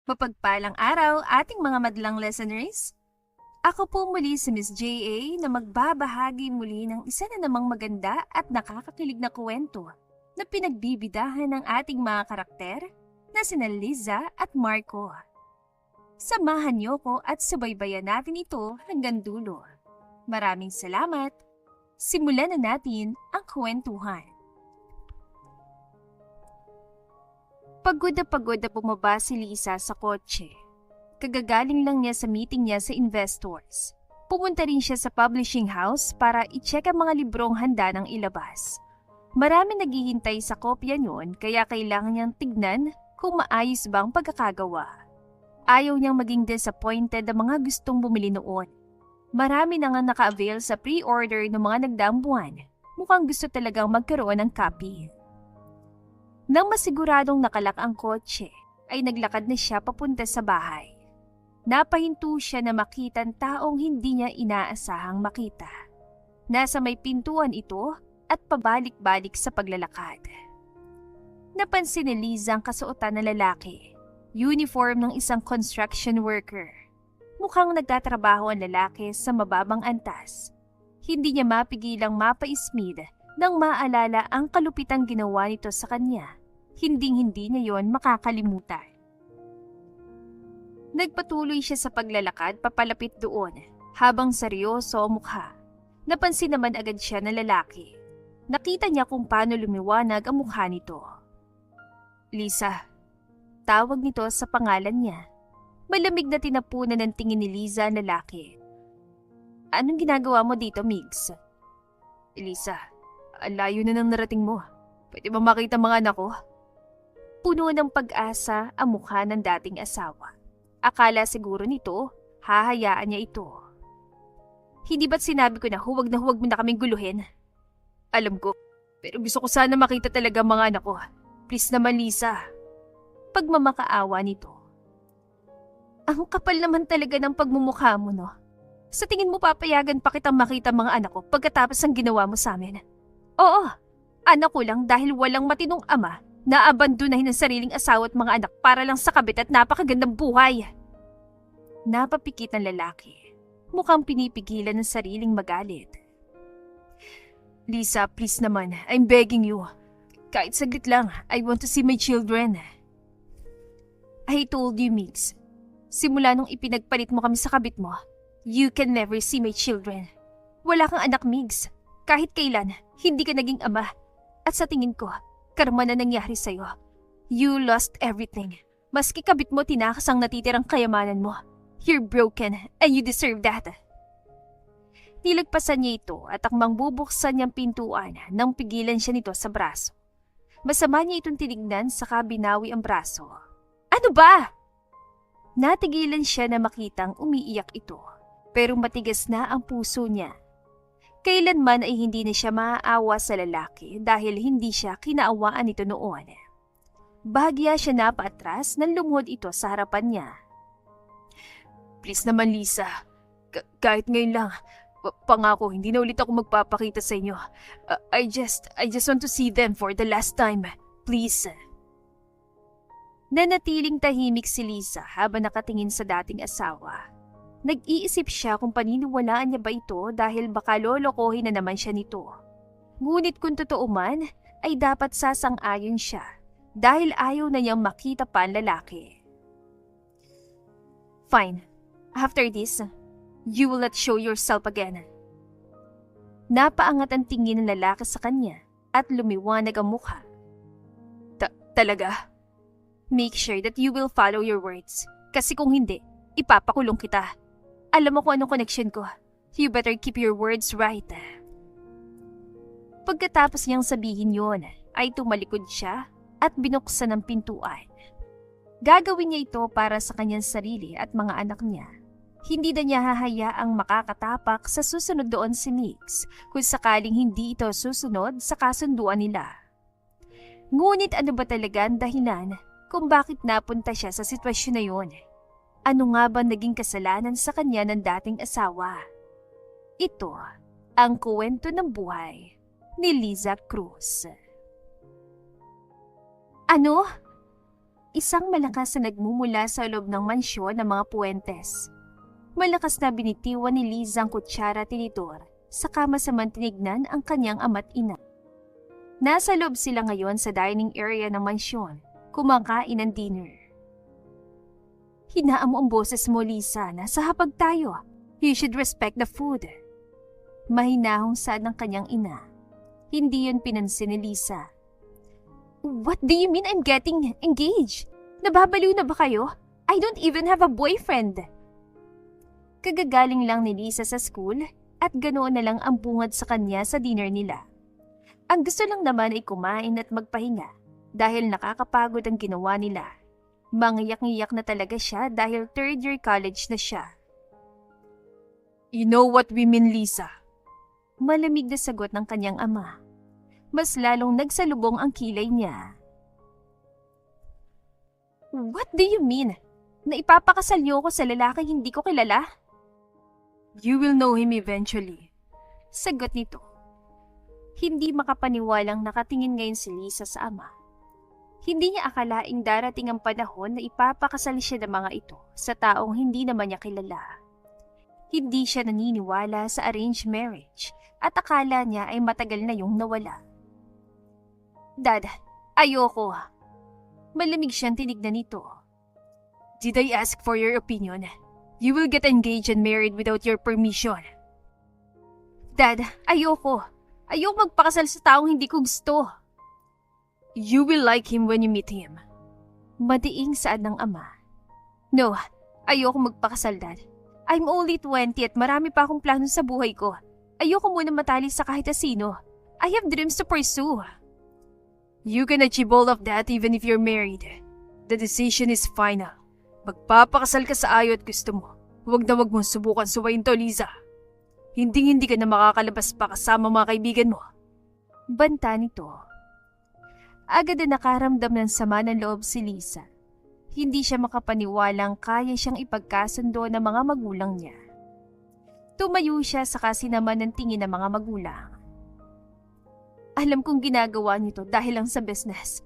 Mapagpalang araw ating mga madlang listeners. Ako po muli si Miss J.A. na magbabahagi muli ng isa na namang maganda at nakakakilig na kwento na pinagbibidahan ng ating mga karakter na sina Liza at Marco. Samahan niyo ko at subaybayan natin ito hanggang dulo. Maraming salamat. Simulan na natin ang kwentuhan. Pagod na bumaba si Lisa sa kotse. Kagagaling lang niya sa meeting niya sa investors. Pumunta rin siya sa publishing house para i-check ang mga librong handa ng ilabas. Marami naghihintay sa kopya niyon kaya kailangan niyang tignan kung maayos ba ang pagkakagawa. Ayaw niyang maging disappointed ang mga gustong bumili noon. Marami na nga naka-avail sa pre-order ng mga nagdaang buwan. Mukhang gusto talagang magkaroon ng copy. Nang masiguradong nakalak ang kotse, ay naglakad na siya papunta sa bahay. Napahinto siya na makita ang taong hindi niya inaasahang makita. Nasa may pintuan ito at pabalik-balik sa paglalakad. Napansin ni Liza ang kasuotan ng lalaki, uniform ng isang construction worker. Mukhang nagtatrabaho ang lalaki sa mababang antas. Hindi niya mapigilang mapaismid nang maalala ang kalupitang ginawa nito sa kanya. Hinding-hindi niya yon makakalimutan. Nagpatuloy siya sa paglalakad papalapit doon habang seryoso ang mukha. Napansin naman agad siya ng lalaki. Nakita niya kung paano lumiwanag ang mukha nito. Lisa, tawag nito sa pangalan niya. Malamig na tinapunan ng tingin ni Liza ang lalaki. Anong ginagawa mo dito, Migs? Lisa, ang layo na ng narating mo. Pwede ba makita mga anak ko? Puno ng pag-asa ang mukha ng dating asawa. Akala siguro nito, hahayaan niya ito. Hindi ba't sinabi ko na huwag mo na kaming guluhin? Alam ko, pero gusto ko sana makita talaga mga anak ko. Please naman, Lisa. Pagmamakaawa nito. Ang kapal naman talaga ng pagmumukha mo, no? Sa tingin mo papayagan pa kitang makita mga anak ko pagkatapos ang ginawa mo sa amin? Oo, anak ko lang dahil walang matinong ama na abandonahin ang sariling asawa at mga anak para lang sa kabit at napakagandang buhay. Napapikit ng lalaki. Mukhang pinipigilan ng sariling magalit. Lisa, please naman, I'm begging you. Kahit saglit lang, I want to see my children. I told you, Migs. Simula nung ipinagpalit mo kami sa kabit mo, you can never see my children. Wala kang anak, Migs. Kahit kailan, hindi ka naging ama. At sa tingin ko, karma na nangyari sa'yo. You lost everything. Maski kabit mo tinakas ang natitirang kayamanan mo. You're broken and you deserve that. Nilagpasan niya ito at akmang bubuksan niyang pintuan nang pigilan siya nito sa braso. Masama niya itong tinignan saka binawi ang braso. Ano ba? Natigilan siya na makitang umiiyak ito, pero matigas na ang puso niya. Kailanman ay hindi na siya maaawa sa lalaki dahil hindi siya kinaawaan nito noon. Bahagya siya na paatras nang lumuhod ito sa harapan niya. Please naman, Lisa. Kahit ngayon lang, pangako hindi na ulit ako magpapakita sa inyo. I just want to see them for the last time. Please. Nanatiling tahimik si Lisa habang nakatingin sa dating asawa. Nag-iisip siya kung paniniwalaan niya ba ito dahil baka lolokohin na naman siya nito. Ngunit kung totoo man, ay dapat sasang-ayon siya dahil ayaw na niyang makita pa ang lalaki. Fine. After this, you will not show yourself again. Napaangat ang tingin ng lalaki sa kanya at lumiwanag ang mukha. Talaga? Make sure that you will follow your words. Kasi kung hindi, ipapakulong kita. Alam mo kung anong connection ko. You better keep your words right. Pagkatapos niyang sabihin yon, ay tumalikod siya at binuksan ang pintuan. Gagawin niya ito para sa kanyang sarili at mga anak niya. Hindi na niya hahayaang makakatapak sa susunod doon si Nix kung sakaling hindi ito susunod sa kasunduan nila. Ngunit ano ba talaga ang dahilan kung bakit napunta siya sa sitwasyon na yun? Ano nga ba naging kasalanan sa kanya ng dating asawa? Ito ang kwento ng buhay ni Liza Cruz. Ano? Isang malakas na nagmumula sa loob ng mansyon ng mga puwentes. Malakas na binitiwan ni Liza ang kutsara tinidor, saka masamang tinignan ang kanyang ama't ina. Nasa loob sila ngayon sa dining area ng mansyon, kumakain ng dinner. Hinaan mo ang boses mo, Lisa. Nasa hapag tayo. You should respect the food. Mahinahong saad ng kanyang ina. Hindi yun pinansin ni Lisa. What do you mean I'm getting engaged? Nababaliw na ba kayo? I don't even have a boyfriend. Kagagaling lang ni Lisa sa school at ganoon na lang ang bungad sa kanya sa dinner nila. Ang gusto lang naman ay kumain at magpahinga dahil nakakapagod ang ginawa nila. Mangiyak-ngiyak na talaga siya dahil third year college na siya. You know what we mean, Lisa? Malamig na sagot ng kanyang ama. Mas lalong nagsalubong ang kilay niya. What do you mean? Na ipapakasal niyo ko sa lalaking hindi ko kilala? You will know him eventually. Sagot nito. Hindi makapaniwalang nakatingin ngayon si Lisa sa ama. Hindi niya akalaing darating ang panahon na ipapakasal siya ng mga ito sa taong hindi naman niya kilala. Hindi siya naniniwala sa arranged marriage at akala niya ay matagal na yung nawala. Dad, ayoko. Malamig siyang tinignan nito. Did I ask for your opinion? You will get engaged and married without your permission. Dad, ayoko. Ayoko magpakasal sa taong hindi ko gusto. You will like him when you meet him. Madiing saad ng ama. No, ayoko magpakasal, Dad. I'm only 20 at marami pa akong plano sa buhay ko. Ayoko muna matali sa kahit sino. I have dreams to pursue. You can achieve all of that even if you're married. The decision is final. Magpapakasal ka sa ayaw at gusto mo. Huwag na huwag mong subukan suwayin to, Liza. Hindi ka na makakalabas pa kasama mga kaibigan mo. Banta nito. Agad na nakaramdam ng sama ng loob si Lisa. Hindi siya makapaniwalang kaya siyang ipagkasundo ng mga magulang niya. Tumayo siya sa kasinaman ng tingin ng mga magulang. Alam kong ginagawa niyo to dahil lang sa business.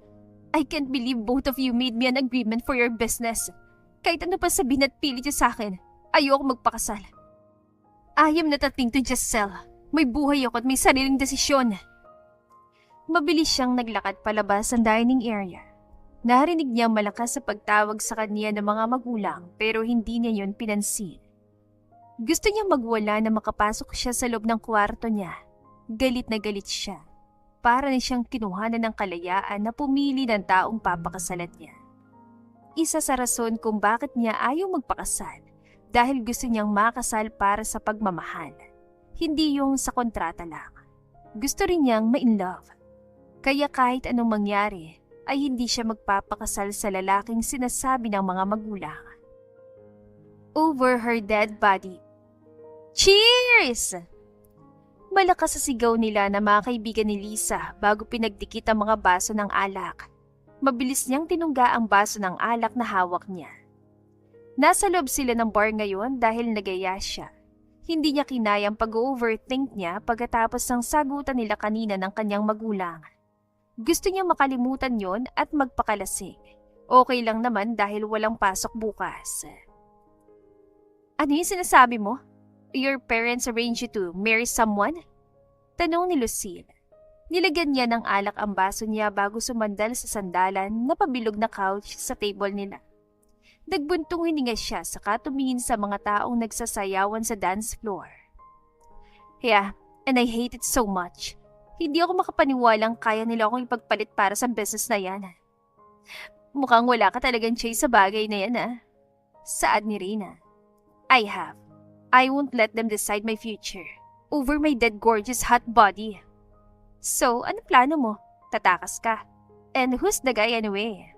I can't believe both of you made me an agreement for your business. Kahit ano pa sabihin at pilit niyo sa akin, ayoko magpakasal. I am not a thing to just sell. May buhay ako at may sariling desisyon. Mabilis siyang naglakad palabas ng dining area. Narinig niya malakas sa pagtawag sa kanya ng mga magulang pero hindi niya yon pinansin. Gusto niya magwala na makapasok siya sa loob ng kwarto niya. Galit na galit siya. Para na siyang kinuhanan ng kalayaan na pumili ng taong papakasalan niya. Isa sa rason kung bakit niya ayaw magpakasal dahil gusto niyang makasal para sa pagmamahal. Hindi yung sa kontrata lang. Gusto rin niyang ma-in-love. Kaya kahit anong mangyari, ay hindi siya magpapakasal sa lalaking sinasabi ng mga magulang. Over her dead body. Cheers! Malakas sa sigaw nila na mga kaibigan ni Lisa bago pinagdikit ang mga baso ng alak. Mabilis niyang tinungga ang baso ng alak na hawak niya. Nasa loob sila ng bar ngayon dahil nagaya siya. Hindi niya kinayang pag-overthink niya pagkatapos ng sagutan nila kanina ng kanyang magulang. Gusto niya makalimutan yon at magpakalasing. Okay lang naman dahil walang pasok bukas. Ano yung sinasabi mo? Your parents arranged you to marry someone? Tanong ni Lucille. Nilagyan niya ng alak ang baso niya bago sumandal sa sandalan na pabilog na couch sa table nila. Nagbuntong hininga siya saka tumingin sa mga taong nagsasayawan sa dance floor. Yeah, and I hate it so much. Hindi ako makapaniwalang kaya nila akong ipagpalit para sa business na yan. Mukhang wala ka talagang chase sa bagay na yan, ah. Saad ni Rina. I have. I won't let them decide my future over my dead gorgeous hot body. So, ano plano mo? Tatakas ka. And who's the guy anyway?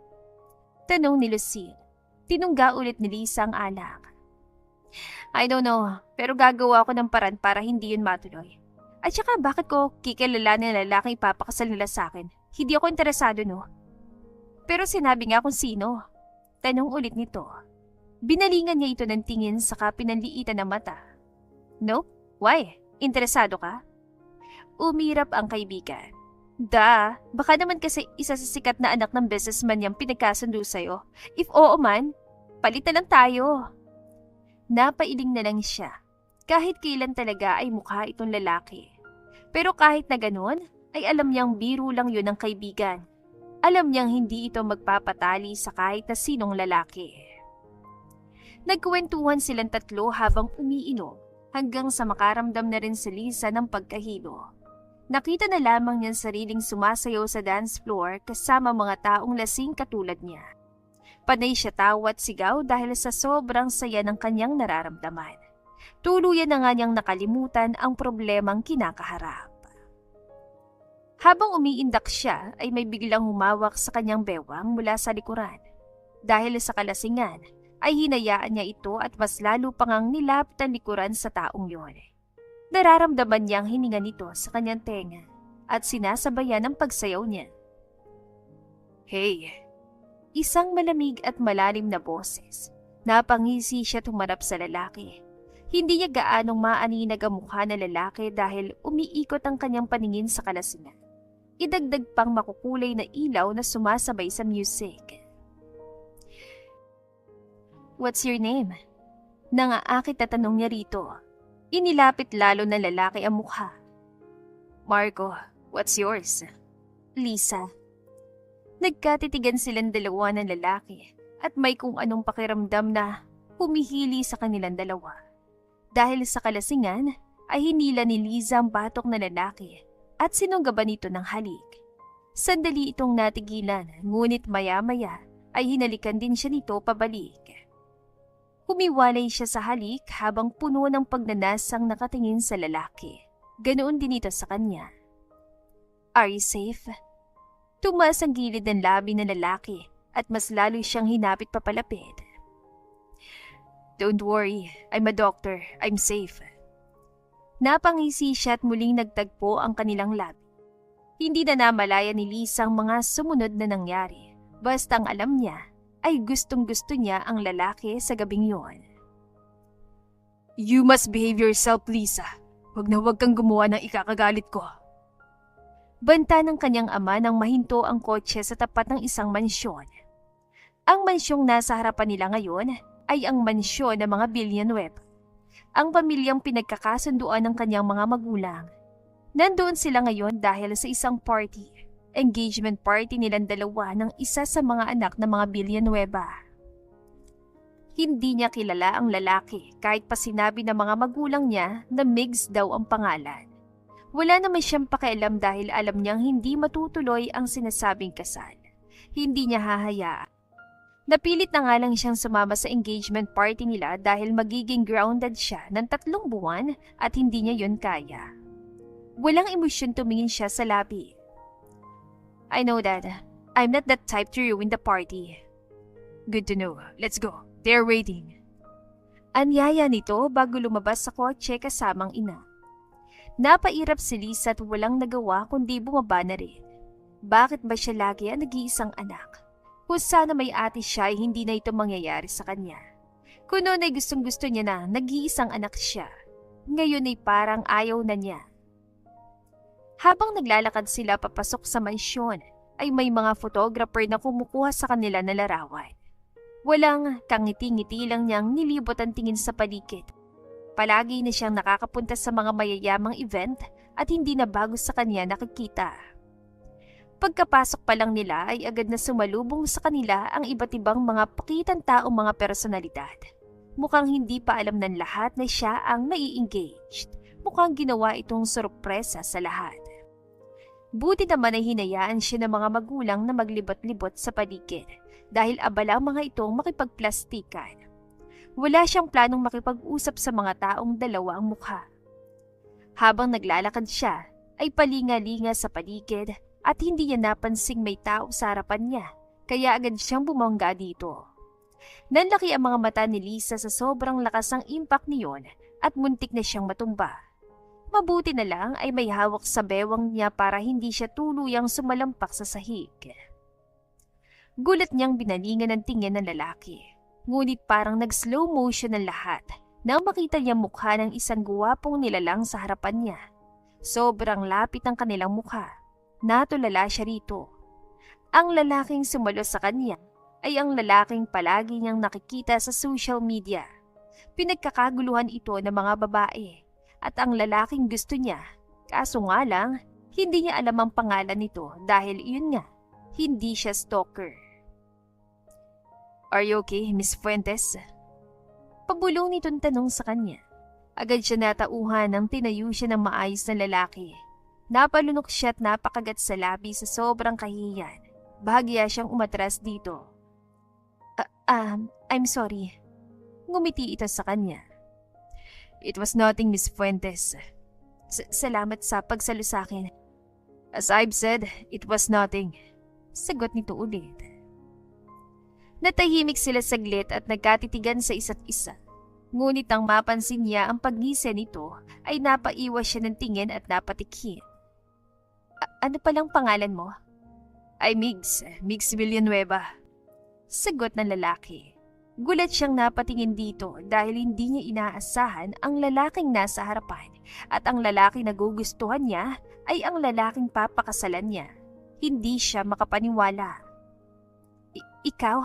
Tanong ni Lucille. Tinungga ulit ni Lisa ang alak. I don't know, pero gagawa ko ng paraan para hindi yun matuloy. At saka bakit ko kikilala ng lalaking ipapakasal nila sa akin? Hindi ako interesado, no? Pero sinabi nga kung sino. Tanong ulit nito. Binalingan niya ito ng tingin saka pinanliitan ng mata. No? Why? Interesado ka? Umirap ang kaibigan. Baka naman kasi isa sa sikat na anak ng businessman yung pinagkasundo sa'yo. If oo man, palit na lang tayo. Napailing na lang siya. Kahit kailan talaga ay mukha itong lalaki. Pero kahit na ganun, ay alam niyang biro lang yun ng kaibigan. Alam niyang hindi ito magpapatali sa kahit na sinong lalaki. Nagkwentuhan silang tatlo habang umiinom hanggang sa makaramdam na rin si Lisa ng pagkahilo. Nakita na lamang niyang sariling sumasayaw sa dance floor kasama mga taong lasing katulad niya. Panay siya tawa at sigaw dahil sa sobrang saya ng kanyang nararamdaman. Tuluyan na nga niyang nakalimutan ang problemang kinakaharap. Habang umiindak siya ay may biglang humawak sa kanyang bewang mula sa likuran. Dahil sa kalasingan ay hinayaan niya ito at mas lalo pang ang nilapit ang likuran sa taong yon. Nararamdaman niya ang hininga nito sa kanyang tenga at sinasabayan ang pagsayaw niya. Hey! Isang malamig at malalim na boses. Napangisi siya tumarap sa lalaki. Hindi niya gaanong maaninag ang mukha ng lalaki dahil umiikot ang kanyang paningin sa kalasingan. Idagdag pang makukulay na ilaw na sumasabay sa music. What's your name? Nangaakit na tanong niya rito. Inilapit lalo ng lalaki ang mukha. Marco, what's yours? Lisa. Nagkatitigan silang dalawa ng lalaki at may kung anong pakiramdam na humihili sa kanilang dalawa. Dahil sa kalasingan ay hinila ni Liza ang batok na lalaki at sinunggaban nito ng halik. Sandali itong natigilan ngunit maya-maya ay hinalikan din siya nito pabalik. Humiwalay siya sa halik habang puno ng pagnanasang nakatingin sa lalaki. Ganoon din ito sa kanya. Are you safe? Tumaas ang gilid ng labi ng lalaki at mas lalo siyang hinapit papalapit. Don't worry, I'm a doctor. I'm safe. Napangisi siya at muling nagtagpo ang kanilang labi. Hindi na namalaya ni Lisa ang mga sumunod na nangyari. Basta ang alam niya ay gustong-gusto niya ang lalaki sa gabing yon. You must behave yourself, Lisa. Huwag na huwag kang gumawa ng ikakagalit ko. Banta ng kanyang ama nang mahinto ang kotse sa tapat ng isang mansyon. Ang mansyong nasa harapan nila ngayon ay ang mansyon ng mga Villanueva. Ang pamilyang pinagkakasunduan ng kanyang mga magulang. Nandoon sila ngayon dahil sa isang party. Engagement party nilang dalawa ng isa sa mga anak ng mga Villanueva. Hindi niya kilala ang lalaki kahit pa sinabi ng mga magulang niya na Migs daw ang pangalan. Wala naman siyang pakialam dahil alam niyang hindi matutuloy ang sinasabing kasal. Hindi niya hahayaan. Napilit na nga lang siyang sumama sa engagement party nila dahil magiging grounded siya ng 3 buwan at hindi niya yun kaya. Walang emosyon tumingin siya sa labi. I know that. I'm not that type to ruin the party. Good to know. Let's go. They're waiting. Anyaya nito bago lumabas sa kotse kasamang ina. Napairap si Lisa at walang nagawa kundi bumaba na rin. Bakit ba siya lagi ang nag-iisang anak? Kung sana may ate siya ay hindi na ito mangyayari sa kanya. Kung noon ay gustong-gusto niya na nag-iisang anak siya, ngayon ay parang ayaw na niya. Habang naglalakad sila papasok sa mansyon, ay may mga photographer na kumukuha sa kanila na larawan. Walang kangiti-ngiti lang niyang nilibot ang tingin sa paligid. Palagi na siyang nakakapunta sa mga mayayamang event at hindi na bago sa kanya nakikita. Pagkapasok pa lang nila ay agad na sumalubong sa kanila ang iba't ibang mga pakitang taong mga personalidad. Mukhang hindi pa alam ng lahat na siya ang nai-engaged. Mukhang ginawa itong sorpresa sa lahat. Buti naman ay hinayaan siya ng mga magulang na maglibot-libot sa paligid dahil abala ang mga itong makipagplastikan. Wala siyang planong makipag-usap sa mga taong dalawa ang mukha. Habang naglalakad siya, ay palinga-linga sa paligid at hindi niya napansing may tao sa harapan niya, kaya agad siyang bumangga dito. Nanlaki ang mga mata ni Lisa sa sobrang lakas ng impact niyon at muntik na siyang matumba. Mabuti na lang ay may hawak sa bewang niya para hindi siya tuluyang sumalampak sa sahig. Gulat niyang binalingan ng tingin ng lalaki. Ngunit parang nag-slow motion ang lahat nang makita niya mukha ng isang guwapong nilalang sa harapan niya. Sobrang lapit ang kanilang mukha. Natulala siya rito. Ang lalaking sumalo sa kanya ay ang lalaking palagi niyang nakikita sa social media. Pinagkakaguluhan ito ng mga babae at ang lalaking gusto niya. Kaso nga lang, hindi niya alam ang pangalan nito dahil iyon nga, hindi siya stalker. "Are you okay, Miss Fuentes?" Pabulong nitong tanong sa kanya. Agad siya natauhan nang tinayo siya ng maayos na lalaki. Napalunok siya at napakagat sa labi sa sobrang kahihiyan. Bahagya siyang umatras dito. I'm sorry." Ngumiti ito sa kanya. "It was nothing, Miss Fuentes." Salamat sa pagsalo sa akin." "As I've said, it was nothing." Sagot nito ulit. Natahimik sila saglit at nagkatitigan sa isa't isa. Ngunit ang mapansin niya ang pagnisa nito ay napaiwas siya ng tingin at napatikhin. Ano palang pangalan mo?" "Ay Migs Villanueva." Sagot ng lalaki. Gulat siyang napatingin dito dahil hindi niya inaasahan ang lalaking nasa harapan at ang lalaki na gugustuhan niya ay ang lalaking papakasalan niya. Hindi siya makapaniwala. Ikaw?"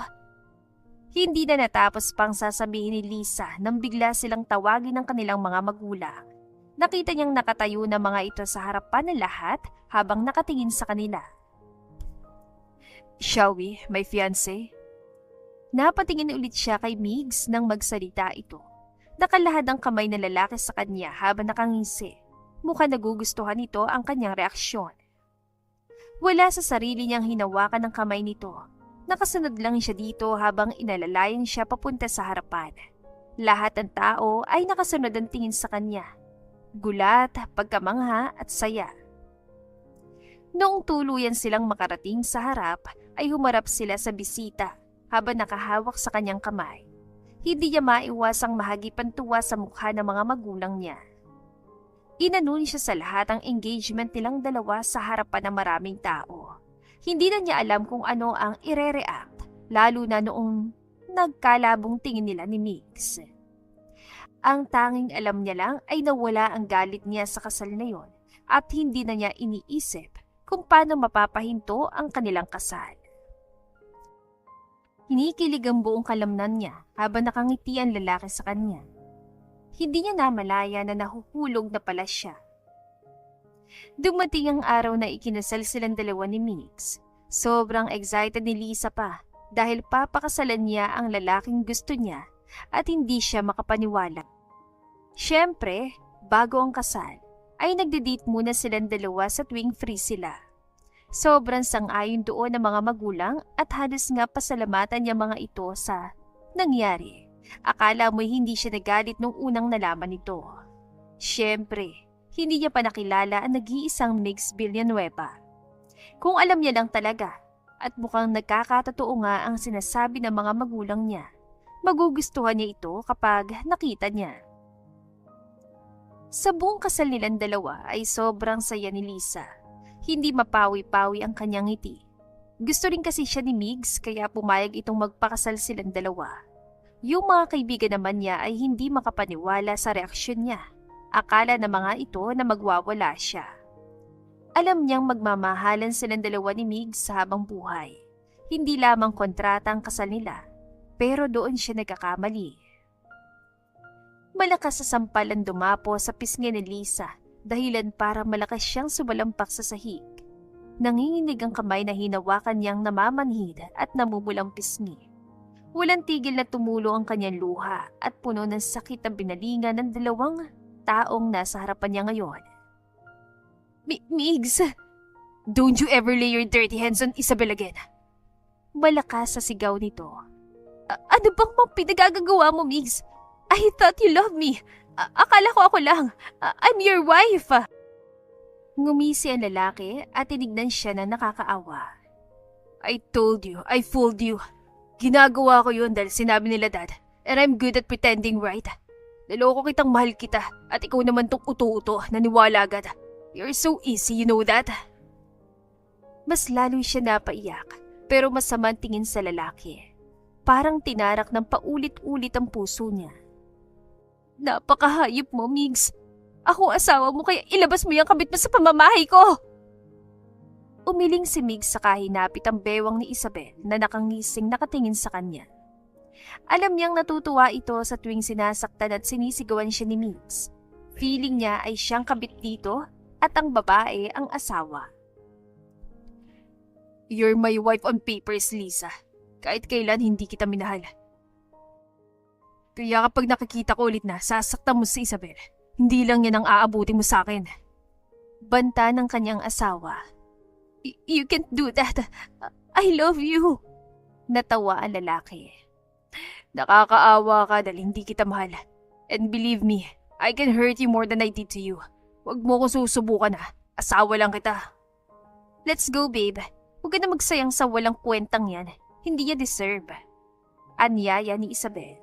Hindi na natapos pang sasabihin ni Lisa nang bigla silang tawagin ng kanilang mga magulang. Nakita niyang nakatayo na mga ito sa harapan ng lahat habang nakatingin sa kanila. "Shall we, my fiancé?" Napatingin ulit siya kay Migs nang magsalita ito. Nakalahad ang kamay ng lalaki sa kanya habang nakangisi. Mukhang nagugustuhan nito ang kanyang reaksyon. Wala sa sarili niyang hinawakan ng kamay nito. Nakasunod lang siya dito habang inalalayan siya papunta sa harapan. Lahat ng tao ay nakasunod ang tingin sa kanya. Gulat, pagkamangha at saya. Noong tuluyan silang makarating sa harap ay humarap sila sa bisita habang nakahawak sa kanyang kamay. Hindi niya maiwasang mahagipan tuwa sa mukha ng mga magulang niya. Inanunsyo sa lahat ang engagement nilang dalawa sa harapan ng maraming tao. Hindi na niya alam kung ano ang ire-react, lalo na noong nagkalabong tingin nila ni Migs. Ang tanging alam niya lang ay nawala ang galit niya sa kasal na yon at hindi na niya iniisip kung paano mapapahinto ang kanilang kasal. Kinikilig ang buong kalamnan niya habang nakangiti ang lalaki sa kanya. Hindi niya namalaya na nahuhulog na pala siya. Dumating ang araw na ikinasal silang dalawa ni Migs. Sobrang excited ni Lisa pa dahil papakasalan niya ang lalaking gusto niya at hindi siya makapaniwala. Siyempre, bago ang kasal, ay nagde-date muna silang dalawa sa tuwing free sila. Sobrang sang-ayon doon ng mga magulang at halos nga pasalamatan niya mga ito sa nangyari. Akala mo'y hindi siya nagalit nung unang nalaman nito. Siyempre, hindi niya pa nakilala ang nag-iisang Migs Villanueva. Kung alam niya lang talaga at mukhang nagkakatotoo nga ang sinasabi ng mga magulang niya, magugustuhan niya ito kapag nakita niya. Sa buong kasal nilang dalawa ay sobrang saya ni Lisa. Hindi mapawi-pawi ang kanyang ngiti. Gusto rin kasi siya ni Migs kaya pumayag itong magpakasal silang dalawa. Yung mga kaibigan naman niya ay hindi makapaniwala sa reaksyon niya. Akala ng mga ito na magwawala siya. Alam niyang magmamahalan silang dalawa ni Migs sa habang buhay. Hindi lamang kontrata ang kasal nila, pero doon siya nagkakamali. Malakas sa sampal ang dumapo sa pisngi ni Lisa. Dahilan para malakas siyang sumalampak sa sahig. Nanginginig ang kamay na hinawakan niyang namamanhid at namumulang pisngi. Walang tigil na tumulo ang kanyang luha at puno ng sakit ang binalingan ng dalawang taong nasa harapan niya ngayon. Migs, don't you ever lay your dirty hands on Isabel again. Malakas sa sigaw nito. Ano bang pinagagagawa mo, Migs? I thought you loved me. Akala ko ako lang. I'm your wife. Ngumisi ang lalaki at tinignan siya na nakakaawa. I told you, I fooled you. Ginagawa ko yun dahil sinabi nila Dad. And I'm good at pretending, right? Naloko kitang mahal kita at ikaw naman tong uto-uto naniwala agad. You're so easy, you know that? Mas lalo siya napaiyak pero masamang tingin sa lalaki. Parang tinarak ng paulit-ulit ang puso niya. Napakahayop mo, Migs. Ako asawa mo kaya ilabas mo yung kabit mo sa pamamahay ko. Umiling si Mig sa kahinapit ang bewang ni Isabel na nakangising nakatingin sa kanya. Alam niyang natutuwa ito sa tuwing sinasaktan at sinisigawan siya ni Migs. Feeling niya ay siyang kabit dito at ang babae ang asawa. You're my wife on papers, Lisa. Kahit kailan hindi kita minahal. Kaya kapag nakikita ko ulit na sasaktan mo si Isabel, hindi lang yan ang aabuti mo sa akin. Banta ng kanyang asawa. You can't do that. I love you. Natawa ang lalaki. Nakakaawa ka dahil hindi kita mahal. And believe me, I can hurt you more than I did to you. Huwag mo ko susubukan ha. Asawa lang kita. Let's go, babe. Huwag ka na magsayang sa walang kwentang yan. Hindi niya deserve. Anyaya ni Isabel.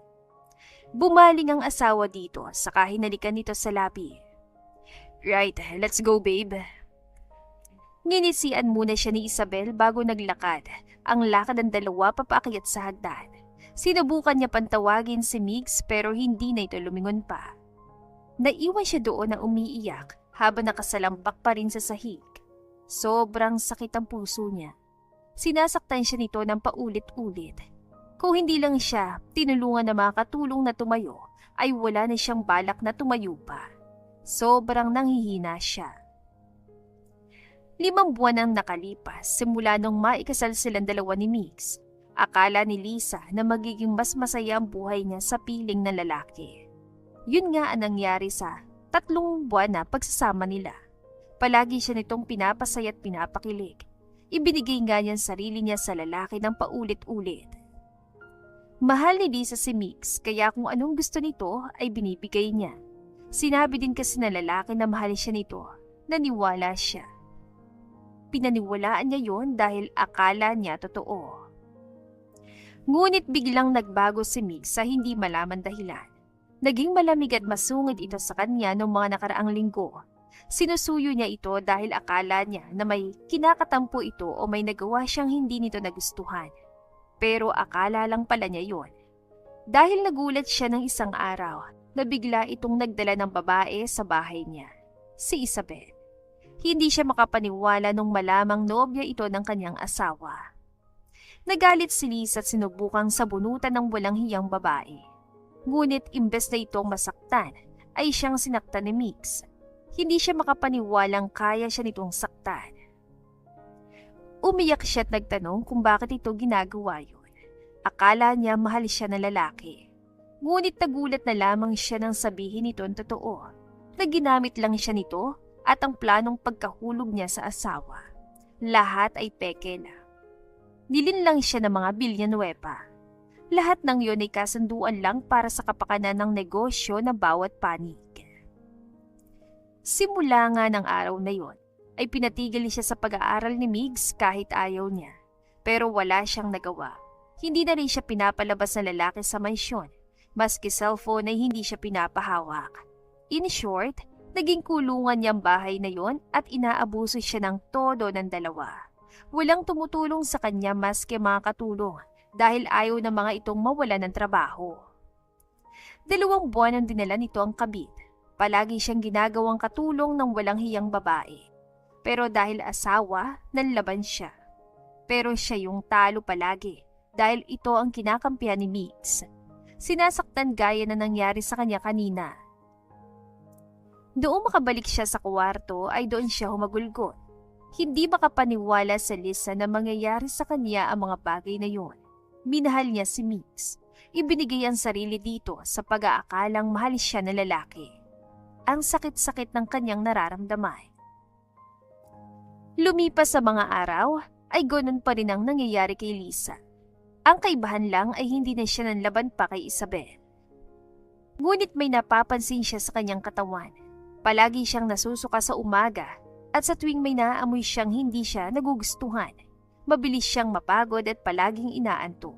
Bumaling ang asawa dito saka hinalikan nito sa labi. Right, let's go, babe. Nginisian muna siya ni Isabel bago naglakad. Ang lakad ng dalawa papaakyat sa hagdan. Sinubukan niya pantawagin si Migs pero hindi na ito lumingon pa. Naiwan siya doon na umiiyak habang nakasalambak pa rin sa sahig. Sobrang sakit ang puso niya. Sinasaktan siya nito ng paulit-ulit. Kung hindi lang siya tinulungan na makatulong na tumayo, ay wala na siyang balak na tumayo pa. Sobrang nanghihina siya. 5 buwan ang nakalipas simula nung maikasal silang dalawa ni Migs. Akala ni Lisa na magiging mas masaya ang buhay niya sa piling ng lalaki. Yun nga ang nangyari sa 3 buwan na pagsasama nila. Palagi siya nitong pinapasaya at pinapakilig. Ibinigay nga niya ang sarili niya sa lalaki ng paulit-ulit. Mahal ni Lisa si Migs kaya kung anong gusto nito ay binibigay niya. Sinabi din kasi na lalaki na mahal siya nito, naniwala siya. Pinaniwalaan niya yon dahil akala niya totoo. Ngunit biglang nagbago si Migs sa hindi malaman dahilan. Naging malamig at masungit ito sa kanya noong mga nakaraang linggo. Sinusuyo niya ito dahil akala niya na may kinakatampo ito o may nagawa siyang hindi nito nagustuhan. Pero akala lang pala niya yon. Dahil nagulat siya ng isang araw na bigla itong nagdala ng babae sa bahay niya, si Isabel. Hindi siya makapaniwala nung malamang nobya ito ng kanyang asawa. Nagalit si Lisa at sinubukang sabunutan ng walang hiyang babae. Ngunit imbes na itong masaktan, ay siyang sinaktan ni Migs. Hindi siya makapaniwalang kaya siya nitong saktan. Umiyak siya at nagtanong kung bakit ito ginagawa yun. Akala niya mahal siya na lalaki. Ngunit nagulat na lamang siya nang sabihin nito ang totoo. Na ginamit lang siya nito at ang planong pagkahulog niya sa asawa. Lahat ay peke na. Nilinlang siya ng mga Villanueva. Lahat ng yon ay kasunduan lang para sa kapakanan ng negosyo ng bawat panig. Simula nga ng araw na yon, ay pinatigil siya sa pag-aaral ni Migs kahit ayaw niya. Pero wala siyang nagawa. Hindi na rin siya pinapalabas ng lalaki sa mansyon, maski cellphone ay hindi siya pinapahawak. In short, naging kulungan niyang bahay na yon at inaabuso siya ng todo ng dalawa. Walang tumutulong sa kanya maski mga katulong dahil ayaw ng mga itong mawala ng trabaho. 2 buwan ang dinala nito ang kabit. Palagi siyang ginagawang katulong ng walang hiyang babae. Pero dahil asawa, nanlaban siya. Pero siya yung talo palagi dahil ito ang kinakampihan ni Migs. Sinasaktan gaya na nangyari sa kanya kanina. Doon makabalik siya sa kwarto ay doon siya humagulgot. Hindi makapaniwala sa Lisa na mangyayari sa kanya ang mga bagay na yun. Minahal niya si Migs. Ibinigay ang sarili dito sa pag-aakalang mahal siya na lalaki. Ang sakit-sakit ng kanyang nararamdaman. Lumipas sa mga araw ay ganoon pa rin ang nangyayari kay Lisa. Ang kaibahan lang ay hindi na siya nanlaban pa kay Isabel. Ngunit may napapansin siya sa kanyang katawan. Palagi siyang nasusuka sa umaga at sa tuwing may naaamoy siyang hindi siya nagugustuhan, mabilis siyang mapagod at palaging inaantok.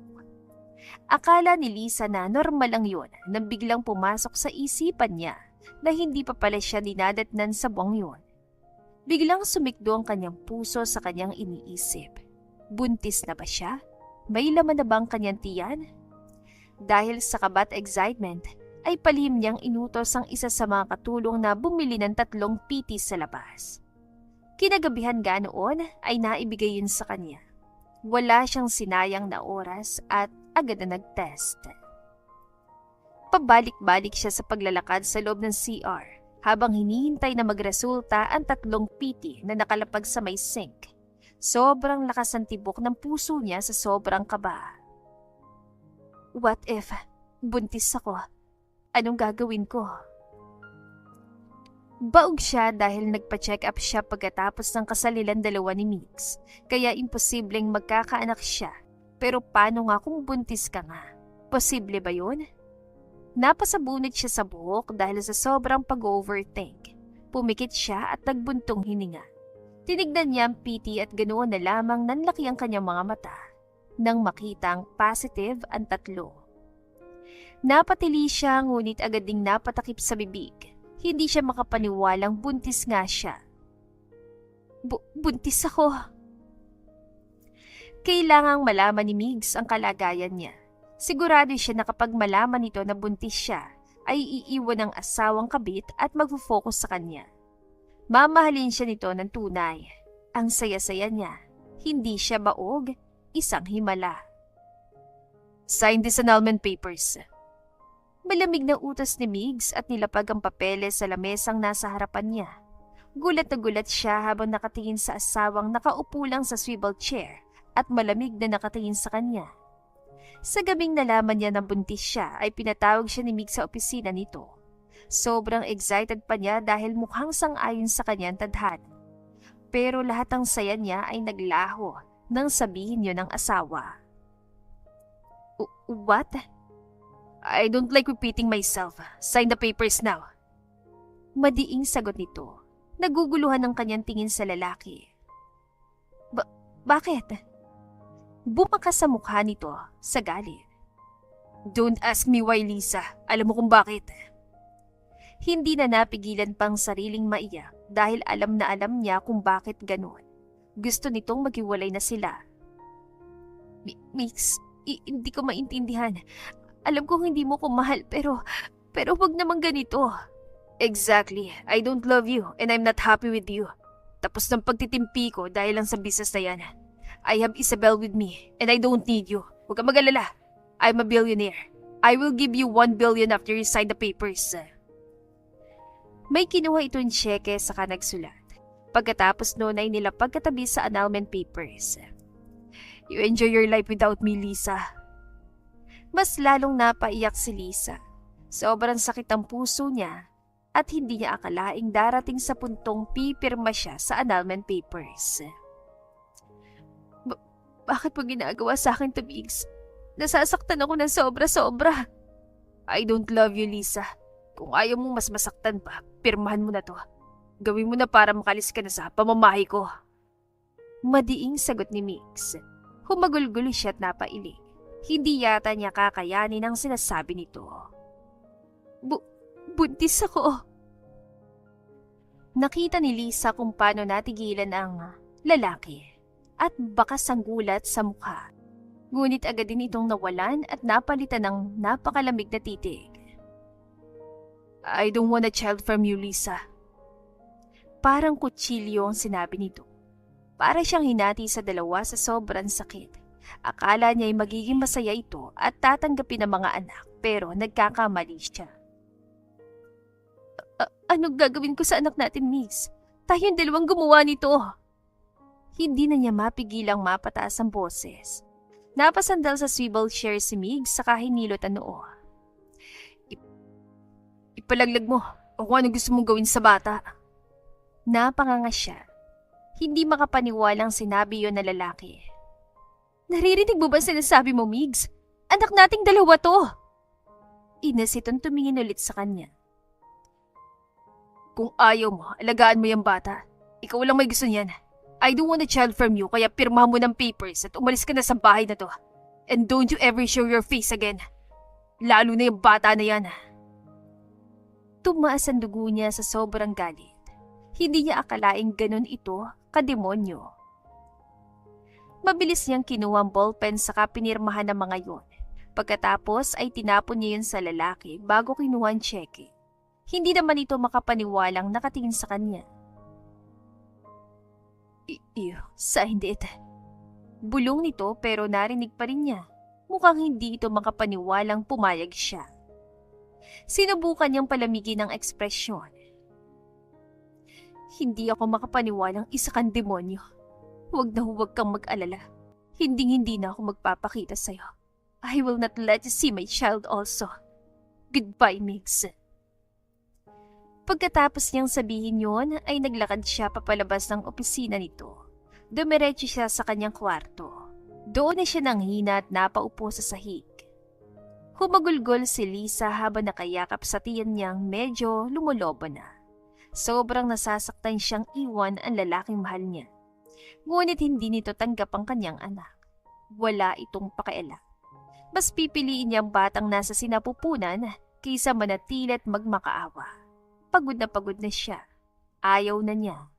Akala ni Lisa na normal lang yun nang biglang pumasok sa isipan niya na hindi pa pala siya dinadatnan sa buwang yun. Biglang sumikdo ang kanyang puso sa kanyang iniisip. Buntis na ba siya? May laman na bang kanyang tiyan? Dahil sa kaba at excitement, ay palihim niyang inutos ang isa sa mga katulong na bumili ng 3 pitis sa labas. Kinagabihan nga noon ay naibigay yun sa kanya. Wala siyang sinayang na oras at agad na nag-test. Pabalik-balik siya sa paglalakad sa loob ng CR habang hinihintay na magresulta ang 3 PT na nakalapag sa may sink. Sobrang lakas ng tibok ng puso niya sa sobrang kaba. What if buntis ako? Anong gagawin ko? Baog siya dahil nagpa-check up siya pagkatapos ng kasalilan dalawa ni Mix, kaya imposibleng magkakaanak siya. Pero paano nga kung buntis ka nga? Posible ba yun? Napasabunit siya sa buhok dahil sa sobrang pag-overthink. Pumikit siya at nagbuntong hininga. Tinignan niya ang PT at ganoon na lamang nanlaki ang kanyang mga mata nang makitang positive ang 3. Napatili siya ngunit agad ding napatakip sa bibig. Hindi siya makapaniwalang buntis nga siya. Buntis ako. Kailangang malaman ni Migs ang kalagayan niya. Sigurado siya na kapag malaman nito na buntis siya, ay iiwan ng asawang kabit at magfo-focus sa kanya. Mamahalin siya nito ng tunay. Ang saya-saya niya. Hindi siya baog, isang himala. Sign this annulment papers. Malamig na utos ni Migs at nilapag ang papeles sa lamesang nasa harapan niya. Gulat na gulat siya habang nakatingin sa asawang nakaupo lang sa swivel chair at malamig na nakatingin sa kanya. Sa gabing nalaman niya na buntis siya ay pinatawag siya ni Migs sa opisina nito. Sobrang excited pa niya dahil mukhang sang-ayon sa kanyang tadhana. Pero lahat ng saya niya ay naglaho nang sabihin yun ng asawa. What? I don't like repeating myself. Sign the papers now. Madiing sagot nito. Naguguluhan ang kanyang tingin sa lalaki. Bakit? Bumakas sa mukha nito sa galit. Don't ask me why, Lisa. Alam mo kung bakit. Hindi na napigilan pang sariling maiyak dahil alam na alam niya kung bakit ganon. Gusto nitong maghiwalay na sila. Mix, hindi ko maintindihan. Alam kong hindi mo ko mahal pero wag naman ganito. Exactly. I don't love you and I'm not happy with you. Tapos ng pagtitimpi ko dahil lang sa business na yan. I have Isabel with me and I don't need you. Huwag kang mag-alala. I'm a billionaire. I will give you 1 billion after you sign the papers. May kinuha itong tseke saka nagsulat. Pagkatapos noon ay nilapag katabi sa annulment papers. You enjoy your life without me, Lisa. Mas lalong napaiyak si Lisa. Sobrang sakit ang puso niya at hindi niya akalaing darating sa puntong pipirma siya sa annulment papers. Bakit mo ginagawa sa akin to, Migs? Nasasaktan ako ng sobra-sobra. I don't love you, Lisa. Kung ayaw mong mas masaktan pa, pirmahan mo na to. Gawin mo na para makalis ka na sa pamamahay ko. Madiing sagot ni Migs. Humagulgulo siya at napailing. Hindi yata niya kakayanin ang sinasabi nito. Buntis ako. Nakita ni Lisa kung paano natigilan ang lalaki at bakas ang gulat sa mukha. Ngunit agad din itong nawalan at napalitan ng napakalamig na titig. I don't want a child from you, Lisa. Parang kutsilyo ang sinabi nito. Para siyang hinati sa dalawa sa sobrang sakit. Akala niya ay magiging masaya ito at tatanggapin ang mga anak pero nagkakamali siya. Anong gagawin ko sa anak natin, Miss? Tayong dalawang gumawa nito. Hindi na niya mapigilang mapataas ang boses. Napasandal sa swivel chair si Migs saka hinilot ang noo. Ipalaglag mo o kung ano gusto mong gawin sa bata. Napanganga siya. Hindi makapaniwalang sinabi yon na lalaki. Naririnig mo ba sinasabi mo, Migs? Anak nating dalawa to. Inasitong tumingin ulit sa kanya. Kung ayaw mo, alagaan mo yung bata. Ikaw lang may gusto niyan. I don't want a child from you kaya pirmahan mo ng papers at umalis ka na sa bahay na to. And don't you ever show your face again. Lalo na yung bata na yan. Tumaas ang dugo niya sa sobrang galit. Hindi niya akalaing ganun ito, kademonyo. Mabilis niyang kinuha ang ballpen saka pinirmahan ng mga yon. Pagkatapos ay tinapon niya yun sa lalaki bago kinuha ang tseke. Hindi naman ito makapaniwalang nakatingin sa kanya. Signed it. Bulong nito pero narinig pa rin niya. Mukhang hindi ito makapaniwalang pumayag siya. Sinubukan niyang palamigin ang ekspresyon. Hindi ako makapaniwalang isa kang demonyo. Huwag na huwag kang mag-alala. Hindi na ako magpapakita sa'yo. I will not let you see my child also. Goodbye, Mix. Pagkatapos niyang sabihin yon, ay naglakad siya papalabas ng opisina nito. Dumiretso siya sa kanyang kwarto. Doon na siya nanghina at napaupo sa sahig. Humagulgol si Lisa habang nakayakap sa tiyan niyang medyo lumulobo na. Sobrang nasasaktan siyang iwan ang lalaking mahal niya. Ngunit hindi nito tanggap ang kanyang anak. Wala itong pakialam. Mas pipiliin niya ang batang nasa sinapupunan kaysa manatili at magmakaawa. Pagod na siya. Ayaw na niya.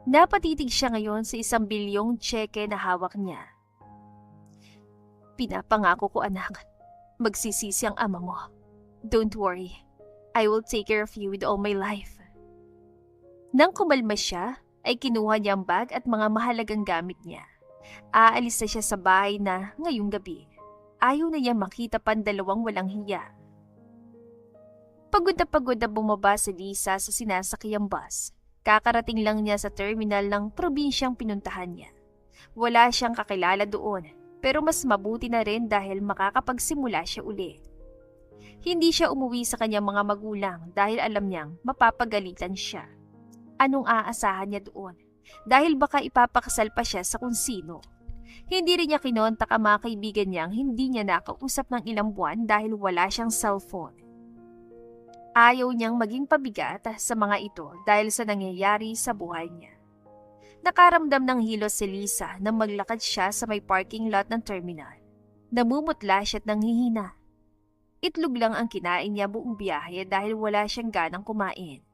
Napatitig siya ngayon sa 1 bilyong tseke na hawak niya. Pinapangako ko, anak. Magsisisi ang ama mo. Don't worry. I will take care of you with all my life. Nang kumalma siya, ay kinuha niya ang bag at mga mahalagang gamit niya. Aalis na siya sa bahay na ngayong gabi. Ayaw na niya makita pang dalawang walang hiya. Pagod na bumaba si Lisa sa sinasakyang bus. Kakarating lang niya sa terminal ng probinsyang pinuntahan niya. Wala siyang kakilala doon, pero mas mabuti na rin dahil makakapagsimula siya uli. Hindi siya umuwi sa kanyang mga magulang dahil alam niyang mapapagalitan siya. Anong aasahan niya doon? Dahil baka ipapakasal pa siya sa kung sino. Hindi rin niya kinontak ang mga kaibigan niyang hindi niya nakausap ng ilang buwan dahil wala siyang cellphone. Ayaw niyang maging pabigat sa mga ito dahil sa nangyayari sa buhay niya. Nakaramdam ng hilos si Lisa nang maglakad siya sa may parking lot ng terminal. Namumutla siya at nanghihina. Itlog lang ang kinain niya buong biyahe dahil wala siyang ganang kumain.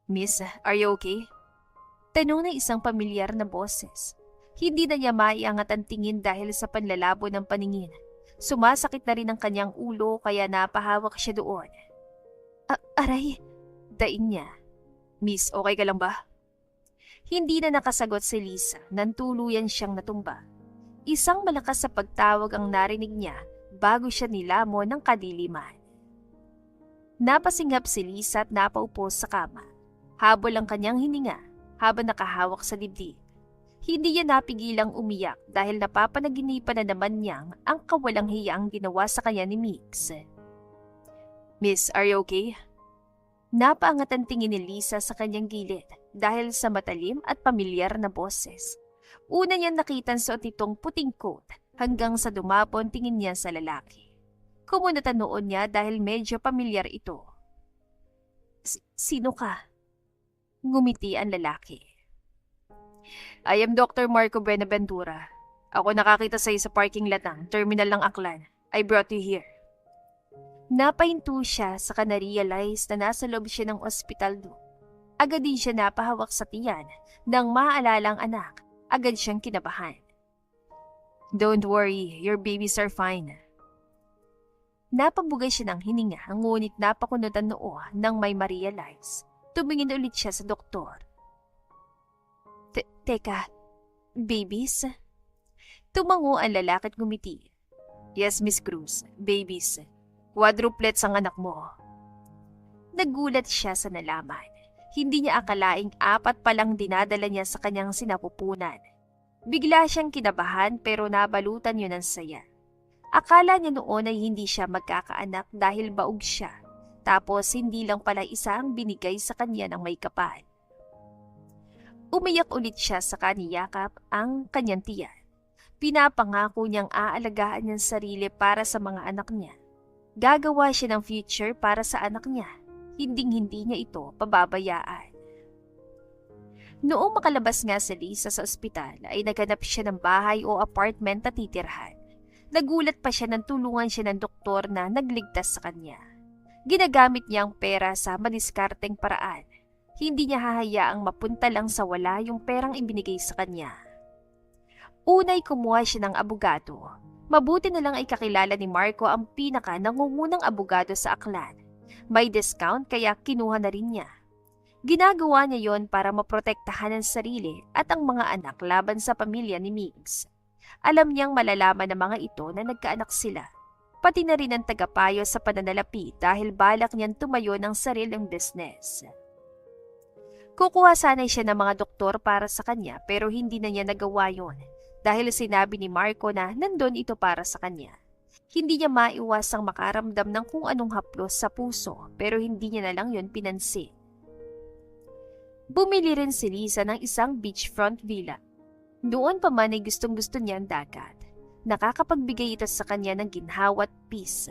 Miss, are you okay? Tanong ng isang pamilyar na boses. Hindi na niya maiangat ang tingin dahil sa panlalabo ng paningin. Sumasakit na rin ang kanyang ulo kaya napahawak siya doon. Aray, daing niya. Miss, okay ka lang ba? Hindi na nakasagot si Lisa nang tuluyan siyang natumba. Isang malakas sa pagtawag ang narinig niya bago siya nilamon ng kadiliman. Napasinghap si Lisa at napaupo sa kama. Habol ang kanyang hininga habang nakahawak sa dibdib. Hindi niya napigilang umiyak dahil napapanaginipan na naman niyang ang kawalang hiyang ginawa sa kanya ni Mix. Miss, are you okay? Napaangat ang tingin ni Lisa sa kanyang gilid dahil sa matalim at pamilyar na boses. Una niyang nakitan suot itong puting coat hanggang sa dumapon tingin niya sa lalaki. Kumunatan noon niya dahil medyo pamilyar ito. Sino ka? Ngumiti ang lalaki. I am Dr. Marco Benaventura. Ako nakakita sa iyo sa parking lot ng terminal ng Aklan. I brought you here. Napahinto siya sa na-realize na nasa loob siya ng ospital doon. Agad din siya napahawak sa tiyan nang maaalala ang anak. Agad siyang kinabahan. Don't worry, your babies are fine. Napabugay siya ng hininga ngunit napakunot ang noo nang may ma-realize. Tumingin ulit siya sa doktor. Teka, babies? Tumango ang lalaki at ngumiti. Yes, Miss Cruz, babies. Quadruplets ang anak mo. Nagulat siya sa nalaman. Hindi niya akalaing 4 palang dinadala niya sa kanyang sinapupunan. Bigla siyang kinabahan pero nabalutan yun ng saya. Akala niya noon ay hindi siya magkakaanak dahil baog siya. Tapos hindi lang pala isa ang binigay sa kanya ng may kapal. Umiyak ulit siya sa kaniyakap ang kanyang tiyan. Pinapangako niyang aalagaan niyang sarili para sa mga anak niya. Gagawa siya ng future para sa anak niya. Hinding-hindi niya ito pababayaan. Noong makalabas nga si Lisa sa ospital ay naghanap siya ng bahay o apartment na titirhan. Nagulat pa siya nang tulungan siya ng doktor na nagligtas sa kanya. Ginagamit niya ang pera sa madiskarteng paraan. Hindi niya hahayaang mapunta lang sa wala yung perang ibinigay sa kanya. Unay kumuha siya ng abogado. Mabuti na lang ay kakilala ni Marco ang pinaka nangungunang abogado sa Aklan. May discount kaya kinuha na rin niya. Ginagawa niya yon para maprotektahan ang sarili at ang mga anak laban sa pamilya ni Migs. Alam niyang malalaman ng mga ito na nagkaanak sila. Pati na rin ang tagapayo sa pananalapi dahil balak niyang tumayo ng sariling business. Kukuha sanay siya ng mga doktor para sa kanya pero hindi na niya nagawa yon dahil sinabi ni Marco na nandun ito para sa kanya. Hindi niya maiwasang makaramdam ng kung anong haplos sa puso pero hindi niya na lang yon pinansin. Bumili rin si Lisa ng isang beachfront villa. Doon pa man ay gustong-gusto niya ang dagat. Nakakapagbigay ito sa kanya ng ginhawa at peace.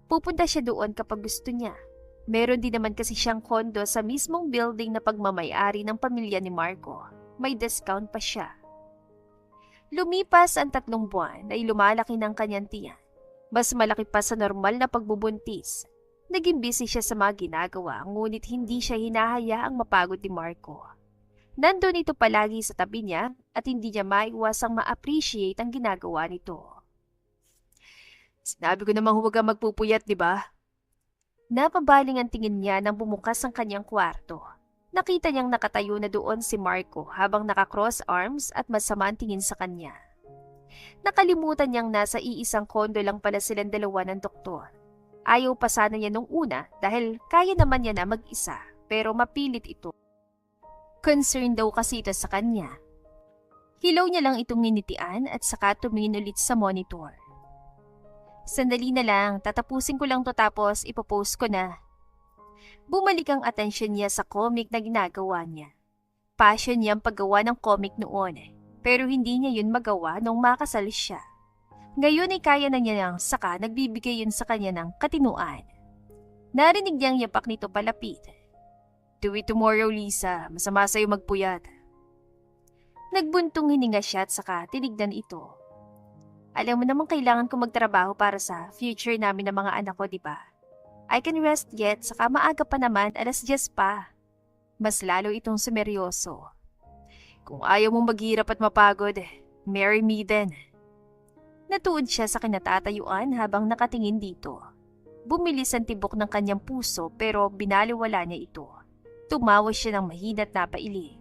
Pupunta siya doon kapag gusto niya. Meron din naman kasi siyang kondo sa mismong building na pagmamayari ng pamilya ni Marco. May discount pa siya. Lumipas ang 3 buwan ay lumalaki ng kanyang tiyan. Mas malaki pa sa normal na pagbubuntis. Naging busy siya sa mga ginagawa ngunit hindi siya hinahayaang mapagod ni Marco. Nandun ito palagi sa tabi niya at hindi niya maiwasang ma-appreciate ang ginagawa nito. Sinabi ko namang huwag kang magpupuyat, di ba? Napabaling ang tingin niya nang bumukas ang kanyang kwarto. Nakita niyang nakatayo na doon si Marco habang naka-cross arms at masama ang tingin sa kanya. Nakalimutan niyang nasa iisang kondo lang pala silang dalawa ng doktor. Ayaw pa sana niya nung una dahil kaya naman niya na mag-isa pero mapilit ito. Concerned daw kasi ito sa kanya. Hilaw niya lang itong ninitian at saka tumingin ulit sa monitor. Sandali na lang, tatapusin ko lang to tapos ipopost ko na. Bumalik ang atensyon niya sa comic na ginagawa niya. Passion niya ang paggawa ng comic noon pero hindi niya yun magawa nung makasal siya. Ngayon ay kaya na niya nang saka nagbibigay yun sa kanya ng katinuan. Narinig niyang yapak nito palapit. Do it tomorrow, Lisa. Masama sa'yo magpuyat. Nagbuntong hininga siya at saka tinignan ito. Alam mo namang kailangan ko magtrabaho para sa future namin ng mga anak ko, di ba? I can rest yet, saka maaga pa naman, 10:00 pa. Mas lalo itong sumeryoso. Kung ayaw mong maghirap at mapagod, marry me then. Natuod siya sa kinatatayuan habang nakatingin dito. Bumilis ang tibok ng kanyang puso pero binaliwala niya ito. Tumawa siya ng mahina at napaili.